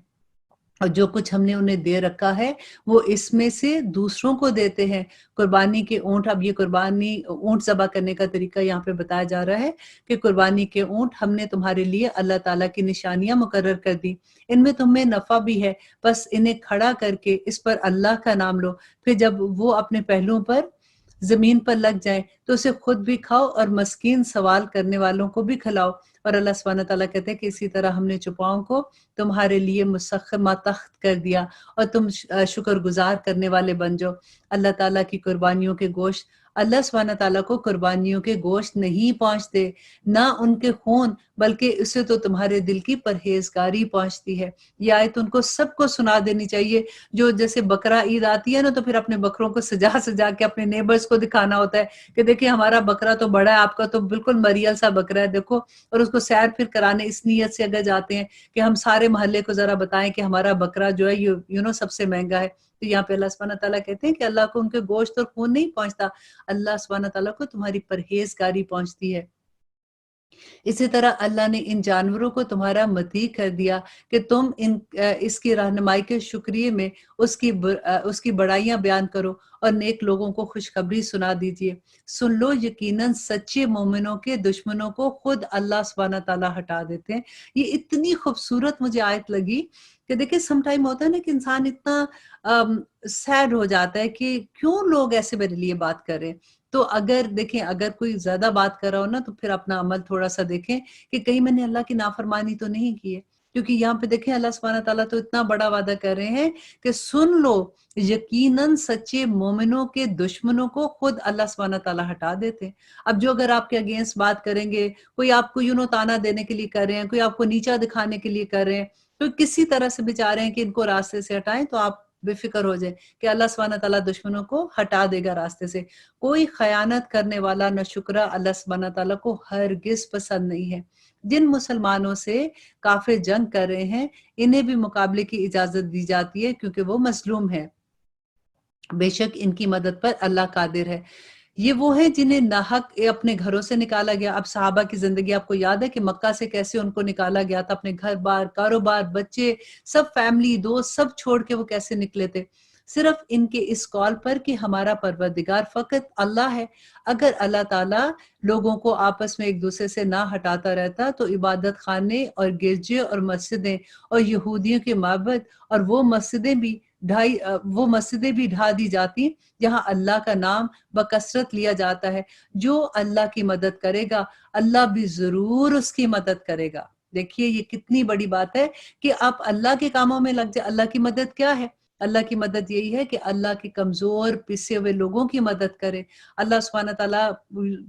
اور جو کچھ ہم نے انہیں دے رکھا ہے وہ اس میں سے دوسروں کو دیتے ہیں۔ قربانی کے اونٹ، اب یہ قربانی اونٹ ذبح کرنے کا طریقہ یہاں پہ بتایا جا رہا ہے کہ قربانی کے اونٹ ہم نے تمہارے لیے اللہ تعالیٰ کی نشانیاں مقرر کر دی، ان میں تمہیں نفع بھی ہے، بس انہیں کھڑا کر کے اس پر اللہ کا نام لو، پھر جب وہ اپنے پہلوؤں پر زمین پر لگ جائیں تو اسے خود بھی کھاؤ اور مسکین سوال کرنے والوں کو بھی کھلاؤ۔ اور اللہ سبحانہ تعالیٰ کہتے ہیں کہ اسی طرح ہم نے چوپاؤں کو تمہارے لیے مسخمہ تخت کر دیا اور تم شکر گزار کرنے والے بن جاؤ۔ اللہ تعالیٰ کی قربانیوں کے گوشت، اللہ سبحانہ تعالیٰ کو قربانیوں کے گوشت نہیں پہنچتے، نہ ان کے خون، بلکہ اسے تو تمہارے دل کی پرہیزگاری پہنچتی ہے۔ یہ آیت ان کو سب کو سنا دینی چاہیے، جو جیسے بقرہ عید آتی ہے نا تو پھر اپنے بکروں کو سجا سجا کے اپنے نیبرز کو دکھانا ہوتا ہے کہ دیکھیں ہمارا بکرا تو بڑا ہے، آپ کا تو بالکل مریل سا بکرا ہے دیکھو، اور اس کو سیر پھر کرانے اس نیت سے اگر جاتے ہیں کہ ہم سارے محلے کو ذرا بتائیں کہ ہمارا بکرا جو ہے سب سے مہنگا ہے۔ تو یہاں پہ اللہ سبحانہ تعالیٰ کہتے ہیں کہ اللہ کو ان کے گوشت اور خون نہیں پہنچتا، اللہ سبحانہ تعالیٰ کو تمہاری پرہیزگاری پہنچتی ہے۔ اسی طرح اللہ نے ان جانوروں کو تمہارا مطیع کر دیا کہ تم اس کی رہنمائی کے شکریہ میں اس کی بڑائیاں بیان کرو اور نیک لوگوں کو خوشخبری سنا دیجئے۔ سن لو یقیناً سچے مومنوں کے دشمنوں کو خود اللہ سبحانہ تعالیٰ ہٹا دیتے ہیں۔ یہ اتنی خوبصورت مجھے آیت لگی کہ دیکھیں سم ٹائم ہوتا ہے نا کہ انسان اتنا سیڈ ہو جاتا ہے کہ کیوں لوگ ایسے میرے لیے بات کر رہے ہیں۔ تو اگر دیکھیں اگر کوئی زیادہ بات کر رہا ہو نا تو پھر اپنا عمل تھوڑا سا دیکھیں کہ کہیں میں نے اللہ کی نافرمانی تو نہیں کی ہے، کیونکہ یہاں پہ دیکھیں اللہ سبحانہ تعالیٰ تو اتنا بڑا وعدہ کر رہے ہیں کہ سن لو یقیناً سچے مومنوں کے دشمنوں کو خود اللہ سبحانہ تعالیٰ ہٹا دیتے ہیں۔ اب جو اگر آپ کے اگینسٹ بات کریں گے، کوئی آپ کو تانا دینے کے لیے کر رہے ہیں، کوئی آپ کو نیچا دکھانے کے لیے کر رہے ہیں، تو کسی طرح سے بھی چاہ رہے ہیں کہ ان کو راستے سے ہٹائیں، تو آپ بے فکر ہو جائیں کہ اللہ سبحانہ تعالیٰ دشمنوں کو ہٹا دے گا راستے سے۔ کوئی خیانت کرنے والا نہ شکرہ اللہ سبحانہ تعالیٰ کو ہرگز پسند نہیں ہے۔ جن مسلمانوں سے کافر جنگ کر رہے ہیں انہیں بھی مقابلے کی اجازت دی جاتی ہے کیونکہ وہ مظلوم ہے، بے شک ان کی مدد پر اللہ قادر ہے۔ یہ وہ ہے جنہیں ناحق اپنے گھروں سے نکالا گیا۔ اب صحابہ کی زندگی آپ کو یاد ہے کہ مکہ سے کیسے ان کو نکالا گیا تھا، اپنے گھر بار، کاروبار، بچے، سب فیملی، دوست سب چھوڑ کے وہ کیسے نکلے تھے۔ صرف ان کے اس قول پر کہ ہمارا پروردگار فقط اللہ ہے۔ اگر اللہ تعالیٰ لوگوں کو آپس میں ایک دوسرے سے نہ ہٹاتا رہتا تو عبادت خانے اور گرجے اور مسجدیں اور یہودیوں کے معبد اور وہ مسجدیں بھی ڈھا دی جاتی جہاں اللہ کا نام بکثرت لیا جاتا ہے۔ جو اللہ کی مدد کرے گا اللہ بھی ضرور اس کی مدد کرے گا۔ دیکھیے یہ کتنی بڑی بات ہے کہ آپ اللہ کے کاموں میں لگ جائے۔ اللہ کی مدد کیا ہے؟ اللہ کی مدد یہی ہے کہ اللہ کے کمزور پسے ہوئے لوگوں کی مدد کرے۔ اللہ سبحانہ تعالیٰ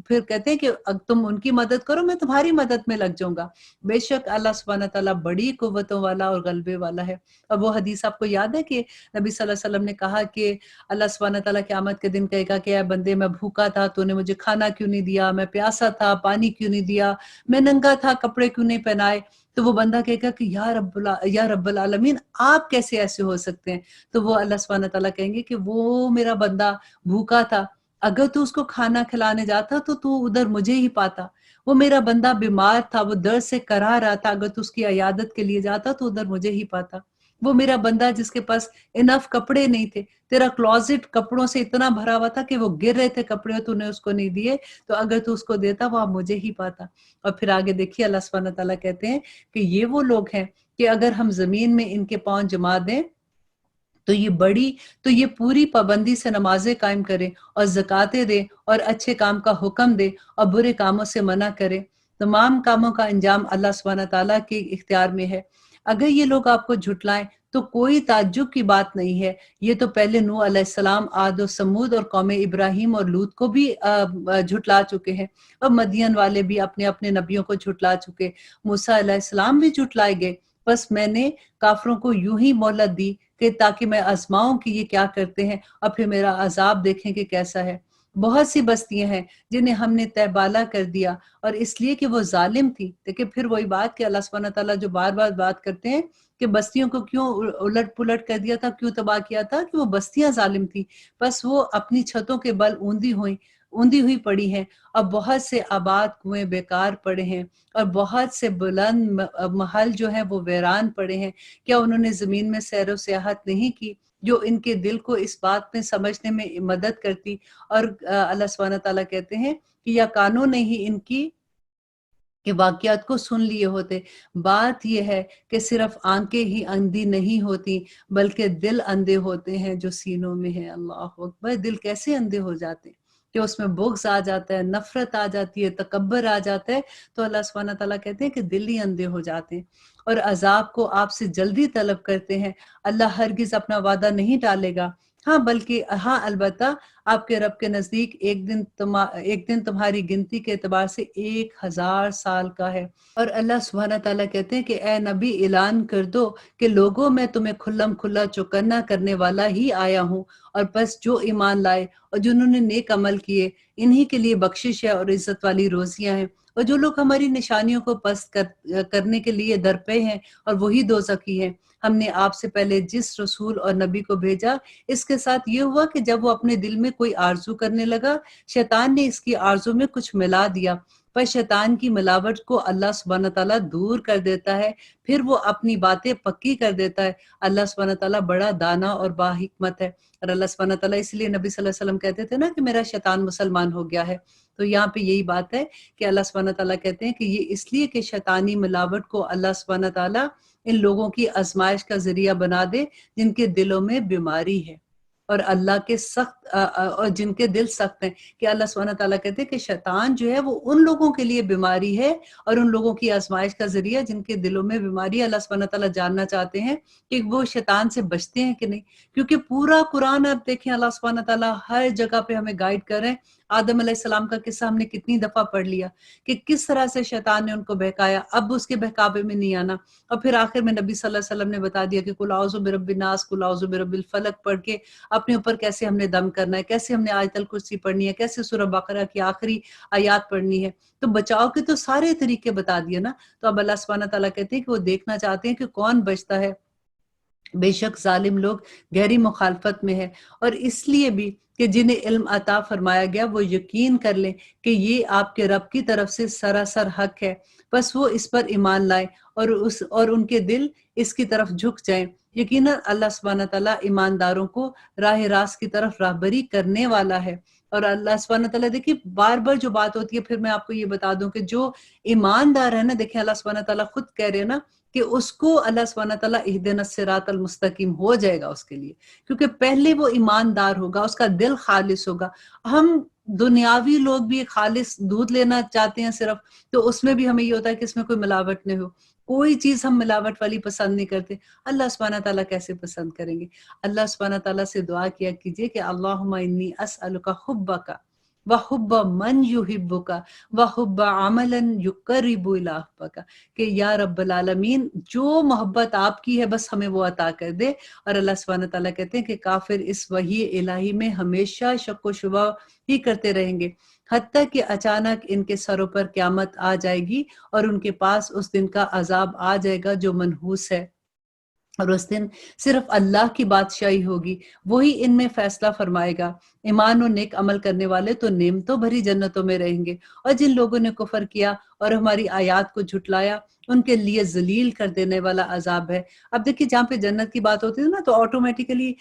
پھر کہتے ہیں کہ تم ان کی مدد کرو میں تمہاری مدد میں لگ جاؤں گا۔ بے شک اللہ سبحانہ تعالیٰ بڑی قوتوں والا اور غلبے والا ہے۔ اور وہ حدیث آپ کو یاد ہے کہ نبی صلی اللہ علیہ وسلم نے کہا کہ اللہ سبحانہ تعالیٰ قیامت کے دن کہے گا کہ اے بندے میں بھوکا تھا تو نے مجھے کھانا کیوں نہیں دیا، میں پیاسا تھا پانی کیوں نہیں دیا، میں ننگا تھا کپڑے کیوں نہیں پہنائے۔ تو وہ بندہ کہے گا کہ یا رب العالمین آپ کیسے ایسے ہو سکتے ہیں؟ تو وہ اللہ سبحانہ تعالیٰ کہیں گے کہ وہ میرا بندہ بھوکا تھا، اگر تو اس کو کھانا کھلانے جاتا تو ادھر مجھے ہی پاتا۔ وہ میرا بندہ بیمار تھا، وہ درد سے کرا رہا تھا، اگر تو اس کی عیادت کے لیے جاتا تو ادھر مجھے ہی پاتا۔ وہ میرا بندہ جس کے پاس انف کپڑے نہیں تھے، تیرا کلوزٹ کپڑوں سے اتنا بھرا ہوا تھا کہ وہ گر رہے تھے کپڑے، تو نے اس کو نہیں دیے، تو اگر تو اس کو دیتا وہ مجھے ہی پاتا۔ اور پھر آگے دیکھیے اللہ سبحانہ تعالیٰ کہتے ہیں کہ یہ وہ لوگ ہیں کہ اگر ہم زمین میں ان کے پاؤں جما دیں تو یہ پوری پابندی سے نمازیں قائم کرے اور زکاتیں دے اور اچھے کام کا حکم دے اور برے کاموں سے منع کرے۔ تمام کاموں کا انجام اللہ سبحانہ تعالیٰ کے اختیار میں ہے۔ اگر یہ لوگ آپ کو جھٹلائیں تو کوئی تعجب کی بات نہیں ہے، یہ تو پہلے نوح علیہ السلام، عاد و سمود اور قوم ابراہیم اور لوط کو بھی جھٹلا چکے ہیں، اور مدین والے بھی اپنے اپنے نبیوں کو جھٹلا چکے، موسیٰ علیہ السلام بھی جھٹلائے گئے۔ بس میں نے کافروں کو یوں ہی مہلت دی کہ تاکہ میں آزماؤں کہ یہ کیا کرتے ہیں اور پھر میرا عذاب دیکھیں کہ کیسا ہے۔ بہت سی بستیاں ہیں جنہیں ہم نے تہ بالا کر دیا اور اس لیے کہ وہ ظالم تھی۔ دیکھیں پھر وہی بات کہ اللہ سبحانہ تعالیٰ جو بار بار بات کرتے ہیں کہ بستیوں کو کیوں الٹ پلٹ کر دیا تھا، کیوں تباہ کیا تھا، کہ وہ بستیاں ظالم تھی، بس وہ اپنی چھتوں کے بل اوندھی ہوئی پڑی ہیں، اور بہت سے آباد کنویں بیکار پڑے ہیں اور بہت سے بلند محل جو ہیں وہ ویران پڑے ہیں۔ کیا انہوں نے زمین میں سیر و سیاحت نہیں کی جو ان کے دل کو اس بات میں سمجھنے میں مدد کرتی؟ اور اللہ سبحانہ تعالیٰ کہتے ہیں کہ یا کانوں نے ہی ان کی کہ واقعات کو سن لیے ہوتے۔ بات یہ ہے کہ صرف آنکھیں ہی اندھی نہیں ہوتی بلکہ دل اندھے ہوتے ہیں جو سینوں میں ہے۔ اللہ اکبر! دل کیسے اندھے ہو جاتے ہیں کہ اس میں بغض آ جاتا ہے، نفرت آ جاتی ہے، تکبر آ جاتا ہے، تو اللہ سبحانہ تعالیٰ کہتے ہیں کہ دل ہی اندھے ہو جاتے ہیں اور عذاب کو آپ سے جلدی طلب کرتے ہیں۔ اللہ ہرگز اپنا وعدہ نہیں ٹالے گا، ہاں البتہ آپ کے رب کے نزدیک ایک دن تمہاری گنتی کے اعتبار سے 1000 سال کا ہے۔ اور اللہ سبحانہ تعالیٰ کہتے ہیں کہ اے نبی اعلان کر دو کہ لوگوں میں تمہیں کھلم کھلا چوکنا کرنے والا ہی آیا ہوں، اور بس جو ایمان لائے اور جنہوں نے نیک عمل کیے انہی کے لیے بخشش ہے اور عزت والی روزیاں ہیں، اور جو لوگ ہماری نشانیوں کو پست کرنے کے لیے درپے ہیں اور وہی دوزخی ہیں۔ ہم نے آپ سے پہلے جس رسول اور نبی کو بھیجا اس کے ساتھ یہ ہوا کہ جب وہ اپنے دل میں کوئی آرزو کرنے لگا شیطان نے اس کی آرزو میں کچھ ملا دیا، پر شیطان کی ملاوٹ کو اللہ سبحانہ تعالیٰ دور کر دیتا ہے، پھر وہ اپنی باتیں پکی کر دیتا ہے۔ اللہ سبحانہ تعالیٰ بڑا دانا اور با حکمت ہے، اور اللہ سبحانہ تعالیٰ اس لیے نبی صلی اللہ علیہ وسلم کہتے تھے نا کہ میرا شیطان مسلمان ہو گیا ہے۔ تو یہاں پہ یہی بات ہے کہ اللہ سبحانہ تعالیٰ کہتے ہیں کہ یہ اس لیے کہ شیطانی ملاوٹ کو اللہ سبحانہ تعالیٰ ان لوگوں کی آزمائش کا ذریعہ بنا دے جن کے دلوں میں بیماری ہے اور اللہ کے اور جن کے دل سخت ہیں، کہ اللہ سبحانہ تعالیٰ کہتے ہیں کہ شیطان جو ہے وہ ان لوگوں کے لیے بیماری ہے اور ان لوگوں کی آزمائش کا ذریعہ جن کے دلوں میں بیماری ہے۔ اللہ سبحانہ تعالیٰ جاننا چاہتے ہیں کہ وہ شیطان سے بچتے ہیں کہ نہیں، کیونکہ پورا قرآن آپ دیکھیں اللہ سبحانہ تعالیٰ ہر جگہ پہ ہمیں گائیڈ کر رہے ہیں۔ آدم علیہ السلام کا قصہ ہم نے کتنی دفعہ پڑھ لیا کہ کس طرح سے شیطان نے ان کو بہکایا، اب اس کے بہکاوے میں نہیں آنا، اور پھر آخر میں نبی صلی اللہ علیہ وسلم نے بتا دیا کہ قل اعوذ برب الناس، قل اعوذ برب الفلق پڑھ کے اپنے اوپر کیسے ہم نے دم کرنا ہے، کیسے ہم نے آیت الکرسی پڑھنی ہے، کیسے سورہ بقرہ کی آخری آیات پڑھنی ہے۔ تو بچاؤ کے تو سارے طریقے بتا دیے نا۔ تو اب اللہ سبحانہ تعالیٰ کہتے ہیں کہ وہ دیکھنا چاہتے ہیں کہ کون بچتا ہے۔ بے شک ظالم لوگ گہری مخالفت میں ہے، اور اس لیے بھی کہ جنہیں علم عطا فرمایا گیا وہ یقین کر لیں کہ یہ آپ کے رب کی طرف سے سراسر حق ہے، بس وہ اس پر ایمان لائیں اور ان کے دل اس کی طرف جھک جائیں۔ یقیناً اللہ سبحانہ تعالیٰ ایمانداروں کو راہ راست کی طرف راہبری کرنے والا ہے۔ اور اللہ سبحانہ تعالیٰ دیکھیے بار بار جو بات ہوتی ہے، پھر میں آپ کو یہ بتا دوں کہ جو ایماندار ہے نا، دیکھیں اللہ سبحانہ تعالیٰ خود کہہ رہے ہیں نا کہ اس کو اللہ سبحانہ تعالیٰ اہدنا الصراط المستقیم ہو جائے گا اس کے لیے، کیونکہ پہلے وہ ایماندار ہوگا، اس کا دل خالص ہوگا۔ ہم دنیاوی لوگ بھی خالص دودھ لینا چاہتے ہیں صرف، تو اس میں بھی ہمیں یہ ہوتا ہے کہ اس میں کوئی ملاوٹ نہیں ہو، کوئی چیز ہم ملاوٹ والی پسند نہیں کرتے۔ اللہ سبحانہ تعالیٰ کیسے پسند کریں گے؟ اللہ سبحانہ تعالیٰ سے دعا کیا کیجئے کہ اللہم انی اسألک حبک وحب من یحبک وحب عملا یقرب الی حبک، کہ یا رب العالمین جو محبت آپ کی ہے بس ہمیں وہ عطا کر دے۔ اور اللہ سبحانہ تعالیٰ کہتے ہیں کہ کافر اس وحی الہی میں ہمیشہ شک و شبہ ہی کرتے رہیں گے، حتیٰ کہ اچانک ان کے سروں پر قیامت آ جائے گی اور ان کے پاس اس دن کا عذاب آ جائے گا جو منحوس ہے، اور اس دن صرف اللہ کی بادشاہی ہوگی، وہی ان میں فیصلہ فرمائے گا۔ ایمان و نیک عمل کرنے والے تو نعمتوں بھری جنتوں میں رہیں گے، اور جن لوگوں نے کفر کیا اور ہماری آیات کو جھٹلایا ان کے لیے ذلیل کر دینے والا عذاب ہے۔ اب دیکھیے جہاں پہ جنت کی بات ہوتی ہے نا، تو آٹومیٹیکلی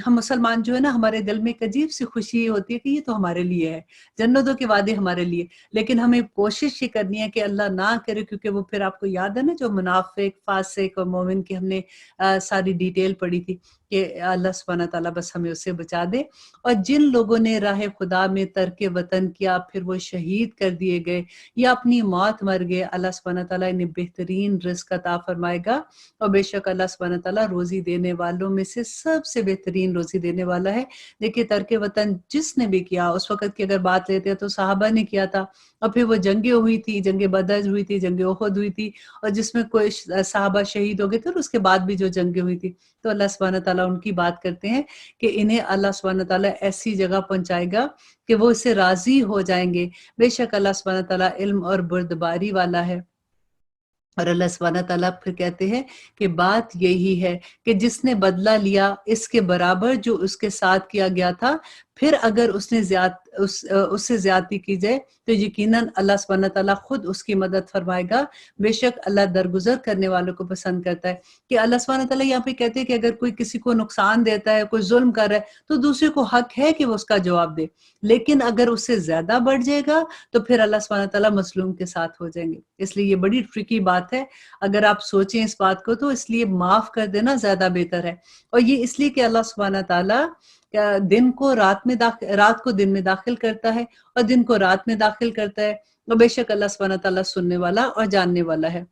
ہم مسلمان جو ہے نا، ہمارے دل میں ایک عجیب سی خوشی ہوتی ہے کہ یہ تو ہمارے لیے ہے، جنتوں کے وعدے ہمارے لیے۔ لیکن ہمیں کوشش یہ کرنی ہے کہ اللہ نہ کرے، کیونکہ وہ پھر آپ کو یاد ہے نا جو منافق، فاسق اور مومن کی ہم نے ساری ڈیٹیل پڑھی تھی، کہ اللہ سبحانہ تعالیٰ بس ہمیں اس سے بچا دے۔ اور جن لوگوں نے راہ خدا میں ترک وطن کیا پھر وہ شہید کر دیے گئے یا اپنی موت مر گئے، اللہ سبحانہ تعالیٰ انہیں بہترین رزق عطا فرمائے گا، اور بے شک اللہ سبحانہ تعالیٰ روزی دینے والوں میں سے سب سے بہترین روزی دینے والا ہے۔ دیکھیے ترک وطن جس نے بھی کیا، اس وقت کی اگر بات لیتے ہیں تو صحابہ نے کیا تھا، اور پھر وہ جنگیں ہوئی تھی، جنگ بدر ہوئی تھی، جنگ احد ہوئی تھی، اور جس میں کوئی صحابہ شہید ہو گئے تھے، اور اس کے بعد بھی جو جنگیں ہوئی تھی، تو اللہ سبحانہ تعالیٰ ان کی بات کرتے ہیں کہ انہیں اللہ سبحانہ تعالیٰ ایسی جگہ پہنچائے گا کہ وہ اس سے راضی ہو جائیں گے۔ بے شک اللہ سبحانہ تعالیٰ علم اور بردباری والا ہے۔ اور اللہ سبحانہ تعالیٰ پھر کہتے ہیں کہ بات یہی ہے کہ جس نے بدلہ لیا اس کے برابر جو اس کے ساتھ کیا گیا تھا، پھر اگر اس نے اس سے زیادتی کی جائے تو یقیناً اللہ سبحانہ تعالیٰ خود اس کی مدد فرمائے گا۔ بے شک اللہ درگزر کرنے والوں کو پسند کرتا ہے۔ کہ اللہ سبحانہ تعالیٰ یہاں پہ کہتے ہیں کہ اگر کوئی کسی کو نقصان دیتا ہے، کوئی ظلم کر رہا ہے، تو دوسرے کو حق ہے کہ وہ اس کا جواب دے، لیکن اگر اس سے زیادہ بڑھ جائے گا تو پھر اللہ سبحانہ تعالیٰ مظلوم کے ساتھ ہو جائیں گے۔ اس لیے یہ بڑی ٹرکی بات ہے، اگر آپ سوچیں اس بات کو تو اس لیے معاف کر دینا زیادہ بہتر ہے۔ اور یہ اس لیے کہ اللہ سبحانہ تعالیٰ دن کو رات کو دن میں داخل کرتا ہے اور دن کو رات میں داخل کرتا ہے، اور بے شک اللہ سبحانہ تعالیٰ سننے والا اور جاننے والا ہے۔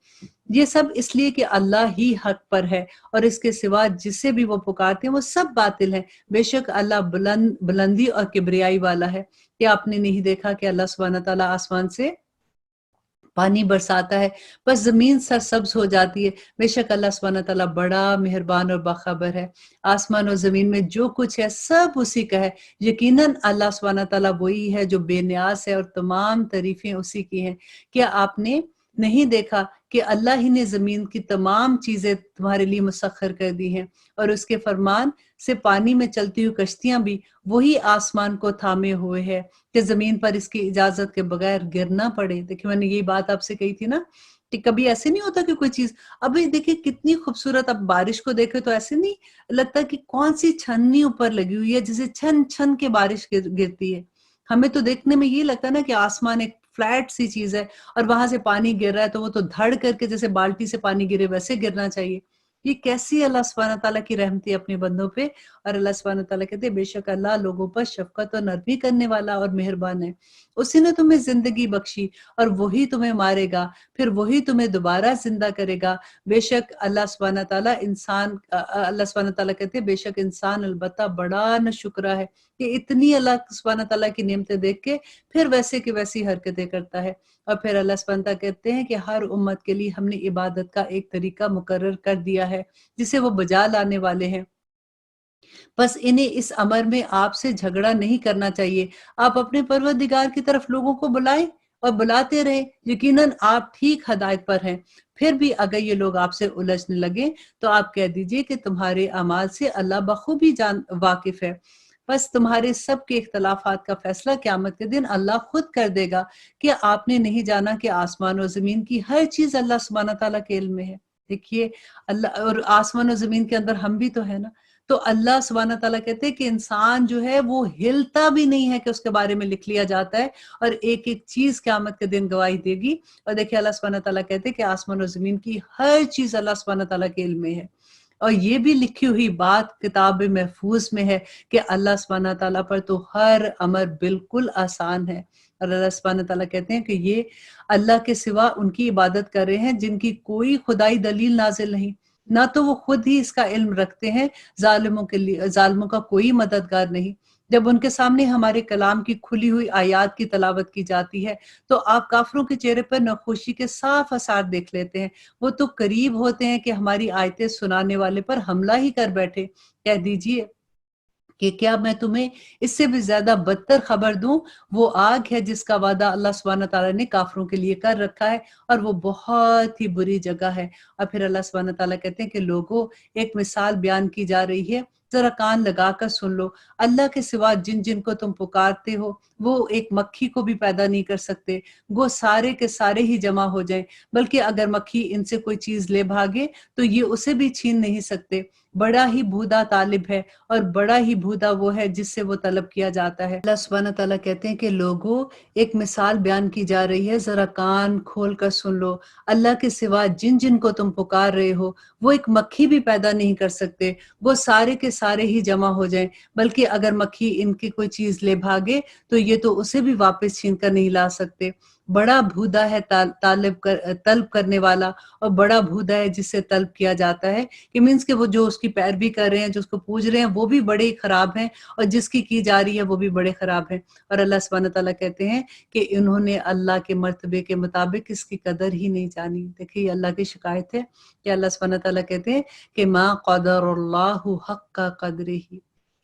یہ سب اس لیے کہ اللہ ہی حق پر ہے، اور اس کے سوا جسے بھی وہ پکارتے ہیں وہ سب باطل ہیں۔ بے شک اللہ بلندی اور کبریائی والا ہے۔ کیا آپ نے نہیں دیکھا کہ اللہ سبحانہ تعالیٰ آسمان سے پانی برساتا ہے، بس زمین سرسبز ہو جاتی ہے؟ بے شک اللہ سبحانہ تعالیٰ بڑا مہربان اور باخبر ہے۔ آسمان اور زمین میں جو کچھ ہے سب اسی کا ہے۔ یقیناً اللہ سبحانہ تعالیٰ وہی ہے جو بے نیاز ہے، اور تمام تعریفیں اسی کی ہیں۔ کیا آپ نے نہیں دیکھا کہ اللہ ہی نے زمین کی تمام چیزیں تمہارے لیے مسخر کر دی ہیں، اور اس کے فرمان سے پانی میں چلتی ہوئی کشتیاں بھی وہی آسمان کو تھامے ہوئے ہے کہ زمین پر اس کی اجازت کے بغیر گر نہ پڑے۔ دیکھیں میں نے یہی بات آپ سے کہی تھی نا کہ کبھی ایسے نہیں ہوتا کہ کوئی چیز، ابھی دیکھیں کتنی خوبصورت، اب بارش کو دیکھے تو ایسے نہیں لگتا کہ کون سی چھننی اوپر لگی ہوئی ہے جسے چھن چھن کے بارش گرتی ہے۔ ہمیں تو دیکھنے میں یہ لگتا ہے نا کہ آسمان ایک فلیٹ سی چیز ہے، اور وہاں سے پانی گر رہا ہے تو وہ تو دھڑ کر کے جیسے بالٹی سے پانی گرے ویسے گرنا چاہیے۔ یہ کیسی اللہ سبحانہ تعالیٰ کی رحمتی اپنے بندوں پہ۔ اور اللہ سبحانہ تعالیٰ کہتے ہیں بے شک اللہ لوگوں پر شفقت اور نرمی کرنے والا اور مہربان ہے۔ اسی نے تمہیں زندگی بخشی اور وہی تمہیں مارے گا، پھر وہی تمہیں دوبارہ زندہ کرے گا۔ بے شک اللہ سبحانہ تعالیٰ کہتے ہیں بے شک انسان البتہ بڑا ناشکرا ہے، کہ اتنی اللہ سبحانہ تعالیٰ کی نعمتیں دیکھ کے پھر ویسے کی ویسی حرکتیں کرتا ہے۔ اور پھر اللہ سبحانہ تعالیٰ کہتے ہیں کہ ہر امت کے لیے ہم نے عبادت کا ایک طریقہ مقرر کر دیا ہے جسے وہ بجا لانے والے ہیں، بس انہیں اس امر میں آپ سے جھگڑا نہیں کرنا چاہیے۔ آپ اپنے پروردگار کی طرف لوگوں کو بلائیں اور بلاتے رہیں، یقیناً آپ ٹھیک ہدایت پر ہیں۔ پھر بھی اگر یہ لوگ آپ سے الجھنے لگیں تو آپ کہہ دیجئے کہ تمہارے اعمال سے اللہ بخوبی واقف ہے۔ بس تمہارے سب کے اختلافات کا فیصلہ قیامت کے دن اللہ خود کر دے گا کہ آپ نے نہیں جانا کہ آسمان و زمین کی ہر چیز اللہ سبحانہ تعالیٰ کے علم میں ہے۔ دیکھیے اللہ، اور آسمان و زمین کے اندر ہم بھی تو ہے نا، تو اللہ سبحانہ تعالیٰ کہتے ہیں کہ انسان جو ہے وہ ہلتا بھی نہیں ہے کہ اس کے بارے میں لکھ لیا جاتا ہے، اور ایک ایک چیز قیامت کے دن گواہی دے گی۔ اور دیکھیے اللہ سبحانہ تعالیٰ کہتے ہیں کہ آسمان و زمین کی ہر چیز اللہ سبحانہ تعالیٰ کے علم میں ہے، اور یہ بھی لکھی ہوئی بات کتاب محفوظ میں ہے کہ اللہ سبحانہ تعالیٰ پر تو ہر امر بالکل آسان ہے۔ اور اللہ سبحانہ تعالیٰ کہتے ہیں کہ یہ اللہ کے سوا ان کی عبادت کر رہے ہیں جن کی کوئی خدائی دلیل نازل نہیں، نہ تو وہ خود ہی اس کا علم رکھتے ہیں، ظالموں کے لیے ظالموں کا کوئی مددگار نہیں۔ جب ان کے سامنے ہمارے کلام کی کھلی ہوئی آیات کی تلاوت کی جاتی ہے تو آپ کافروں کے چہرے پر ناخوشی کے صاف آثار دیکھ لیتے ہیں۔ وہ تو قریب ہوتے ہیں کہ ہماری آیتیں سنانے والے پر حملہ ہی کر بیٹھے۔ کہہ دیجئے کہ کیا میں تمہیں اس سے بھی زیادہ بدتر خبر دوں؟ وہ آگ ہے جس کا وعدہ اللہ سبحانہ تعالیٰ نے کافروں کے لیے کر رکھا ہے، اور وہ بہت ہی بری جگہ ہے۔ اور پھر اللہ سبحانہ تعالیٰ کہتے ہیں کہ لوگوں، ایک مثال بیان کی جا رہی ہے، ذرا کان لگا کر سن لو۔ اللہ کے سوا جن جن کو تم پکارتے ہو وہ ایک مکھی کو بھی پیدا نہیں کر سکتے، وہ سارے کے سارے ہی جمع ہو جائیں، بلکہ اگر مکھی ان سے کوئی چیز لے بھاگے تو یہ اسے بھی چھین نہیں سکتے۔ بڑا ہی بھودا طالب ہے، اور بڑا ہی بھودا وہ ہے جس سے وہ طلب کیا جاتا ہے۔ اللہ سبحانہ تعالیٰ کہتے ہیں کہ لوگوں، ایک مثال بیان کی جا رہی ہے، ذرا کان کھول کر سن لو۔ اللہ کے سوا جن جن کو تم پکار رہے ہو وہ ایک مکھی بھی پیدا نہیں کر سکتے، وہ سارے کے سارے ہی جمع ہو جائیں، بلکہ اگر مکھی ان کی کوئی چیز لے بھاگے تو یہ تو اسے بھی واپس چھین کر نہیں لا سکتے۔ بڑا بھودا ہے طلب کرنے والا، اور بڑا بھودا ہے جس سے طلب کیا جاتا ہے، کہ مینس کہ وہ جو اس کی پیروی کر رہے ہیں، جو اس کو پوج رہے ہیں، وہ بھی بڑے خراب ہیں، اور جس کی جا رہی ہے وہ بھی بڑے خراب ہیں۔ اور اللہ سبحانہ تعالیٰ کہتے ہیں کہ انہوں نے اللہ کے مرتبے کے مطابق اس کی قدر ہی نہیں جانی۔ دیکھیے یہ اللہ کی شکایت ہے کہ اللہ سبحانہ تعالیٰ کہتے ہیں کہ ما قدر اللہ حق قدرہ،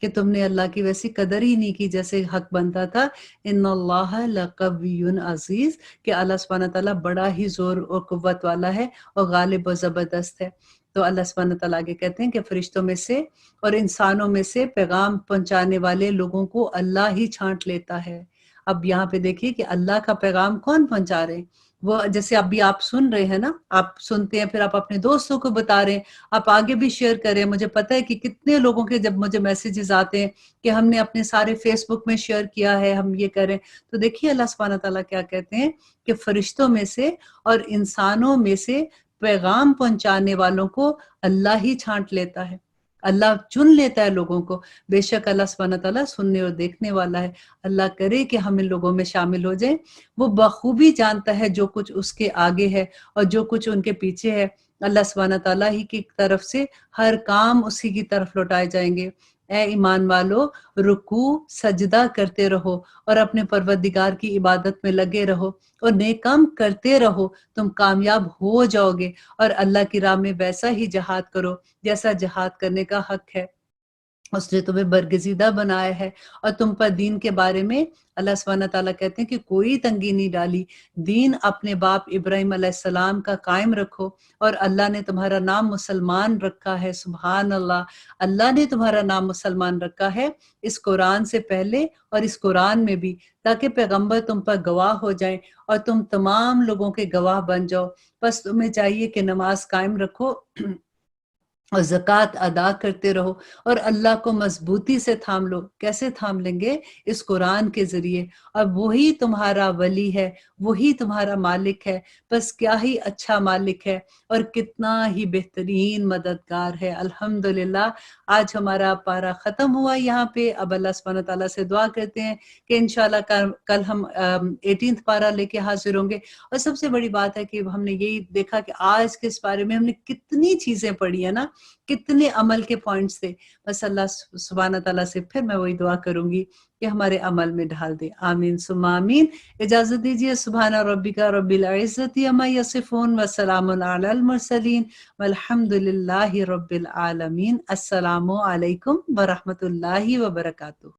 کہ تم نے اللہ کی ویسی قدر ہی نہیں کی جیسے حق بنتا تھا۔ ان اللہ لقوی عزیز، کہ اللہ سبحانہ تعالیٰ بڑا ہی زور اور قوت والا ہے، اور غالب و زبردست ہے۔ تو اللہ سبحانہ تعالیٰ آگے کہتے ہیں کہ فرشتوں میں سے اور انسانوں میں سے پیغام پہنچانے والے لوگوں کو اللہ ہی چھانٹ لیتا ہے۔ اب یہاں پہ دیکھیے کہ اللہ کا پیغام کون پہنچا رہے ہیں؟ وہ جیسے ابھی آپ سن رہے ہیں نا، آپ سنتے ہیں، پھر آپ اپنے دوستوں کو بتا رہے ہیں، آپ آگے بھی شیئر کریں۔ مجھے پتہ ہے کہ کتنے لوگوں کے جب مجھے میسیجز آتے ہیں کہ ہم نے اپنے سارے فیس بک میں شیئر کیا ہے، ہم یہ کریں۔ تو دیکھیے اللہ سبحانہ تعالیٰ کیا کہتے ہیں کہ فرشتوں میں سے اور انسانوں میں سے پیغام پہنچانے والوں کو اللہ ہی چھانٹ لیتا ہے، اللہ چن لیتا ہے لوگوں کو۔ بے شک اللہ سبحانہ تعالیٰ سننے اور دیکھنے والا ہے۔ اللہ کرے کہ ہم ان لوگوں میں شامل ہو جائیں۔ وہ بخوبی جانتا ہے جو کچھ اس کے آگے ہے اور جو کچھ ان کے پیچھے ہے۔ اللہ سبحانہ تعالیٰ ہی کی طرف سے ہر کام اسی کی طرف لوٹائے جائیں گے۔ اے ایمان والو، رکوع سجدہ کرتے رہو اور اپنے پروردگار کی عبادت میں لگے رہو اور نیک کام کرتے رہو، تم کامیاب ہو جاؤ گے، اور اللہ کی راہ میں ویسا ہی جہاد کرو جیسا جہاد کرنے کا حق ہے۔ اس نے تمہیں برگزیدہ بنایا ہے، اور تم پر دین کے بارے میں اللہ سبحانہ تعالیٰ کہتے ہیں کہ کوئی تنگی نہیں ڈالی۔ دین اپنے باپ ابراہیم علیہ السلام کا قائم رکھو، اور اللہ نے تمہارا نام مسلمان رکھا ہے۔ سبحان اللہ، اللہ نے تمہارا نام مسلمان رکھا ہے اس قرآن سے پہلے اور اس قرآن میں بھی، تاکہ پیغمبر تم پر گواہ ہو جائیں اور تم تمام لوگوں کے گواہ بن جاؤ۔ بس تمہیں چاہیے کہ نماز قائم رکھو اور زکوٰۃ ادا کرتے رہو، اور اللہ کو مضبوطی سے تھام لو۔ کیسے تھام لیں گے؟ اس قرآن کے ذریعے، اور وہی تمہارا ولی ہے، وہی تمہارا مالک ہے۔ بس کیا ہی اچھا مالک ہے اور کتنا ہی بہترین مددگار ہے۔ الحمدللہ آج ہمارا پارہ ختم ہوا یہاں پہ۔ اب اللہ سبحانہ تعالیٰ سے دعا کرتے ہیں کہ انشاءاللہ کل ہم 18 پارہ لے کے حاضر ہوں گے۔ اور سب سے بڑی بات ہے کہ ہم نے یہی دیکھا کہ آج کے اس بارے میں ہم نے کتنی چیزیں پڑھی ہیں نا، کتنے عمل کے پوائنٹس تھے۔ بس اللہ سبحانہ تعالیٰ سے پھر میں وہی دعا کروں گی کہ ہمارے عمل میں ڈھال دے۔ آمین ثم آمین۔ اجازت دیجیے، سبحان ربک رب العزت عما یصفون وسلام علی المرسلین والحمد للہ رب العالمین۔ السلام علیکم ورحمۃ اللہ وبرکاتہ۔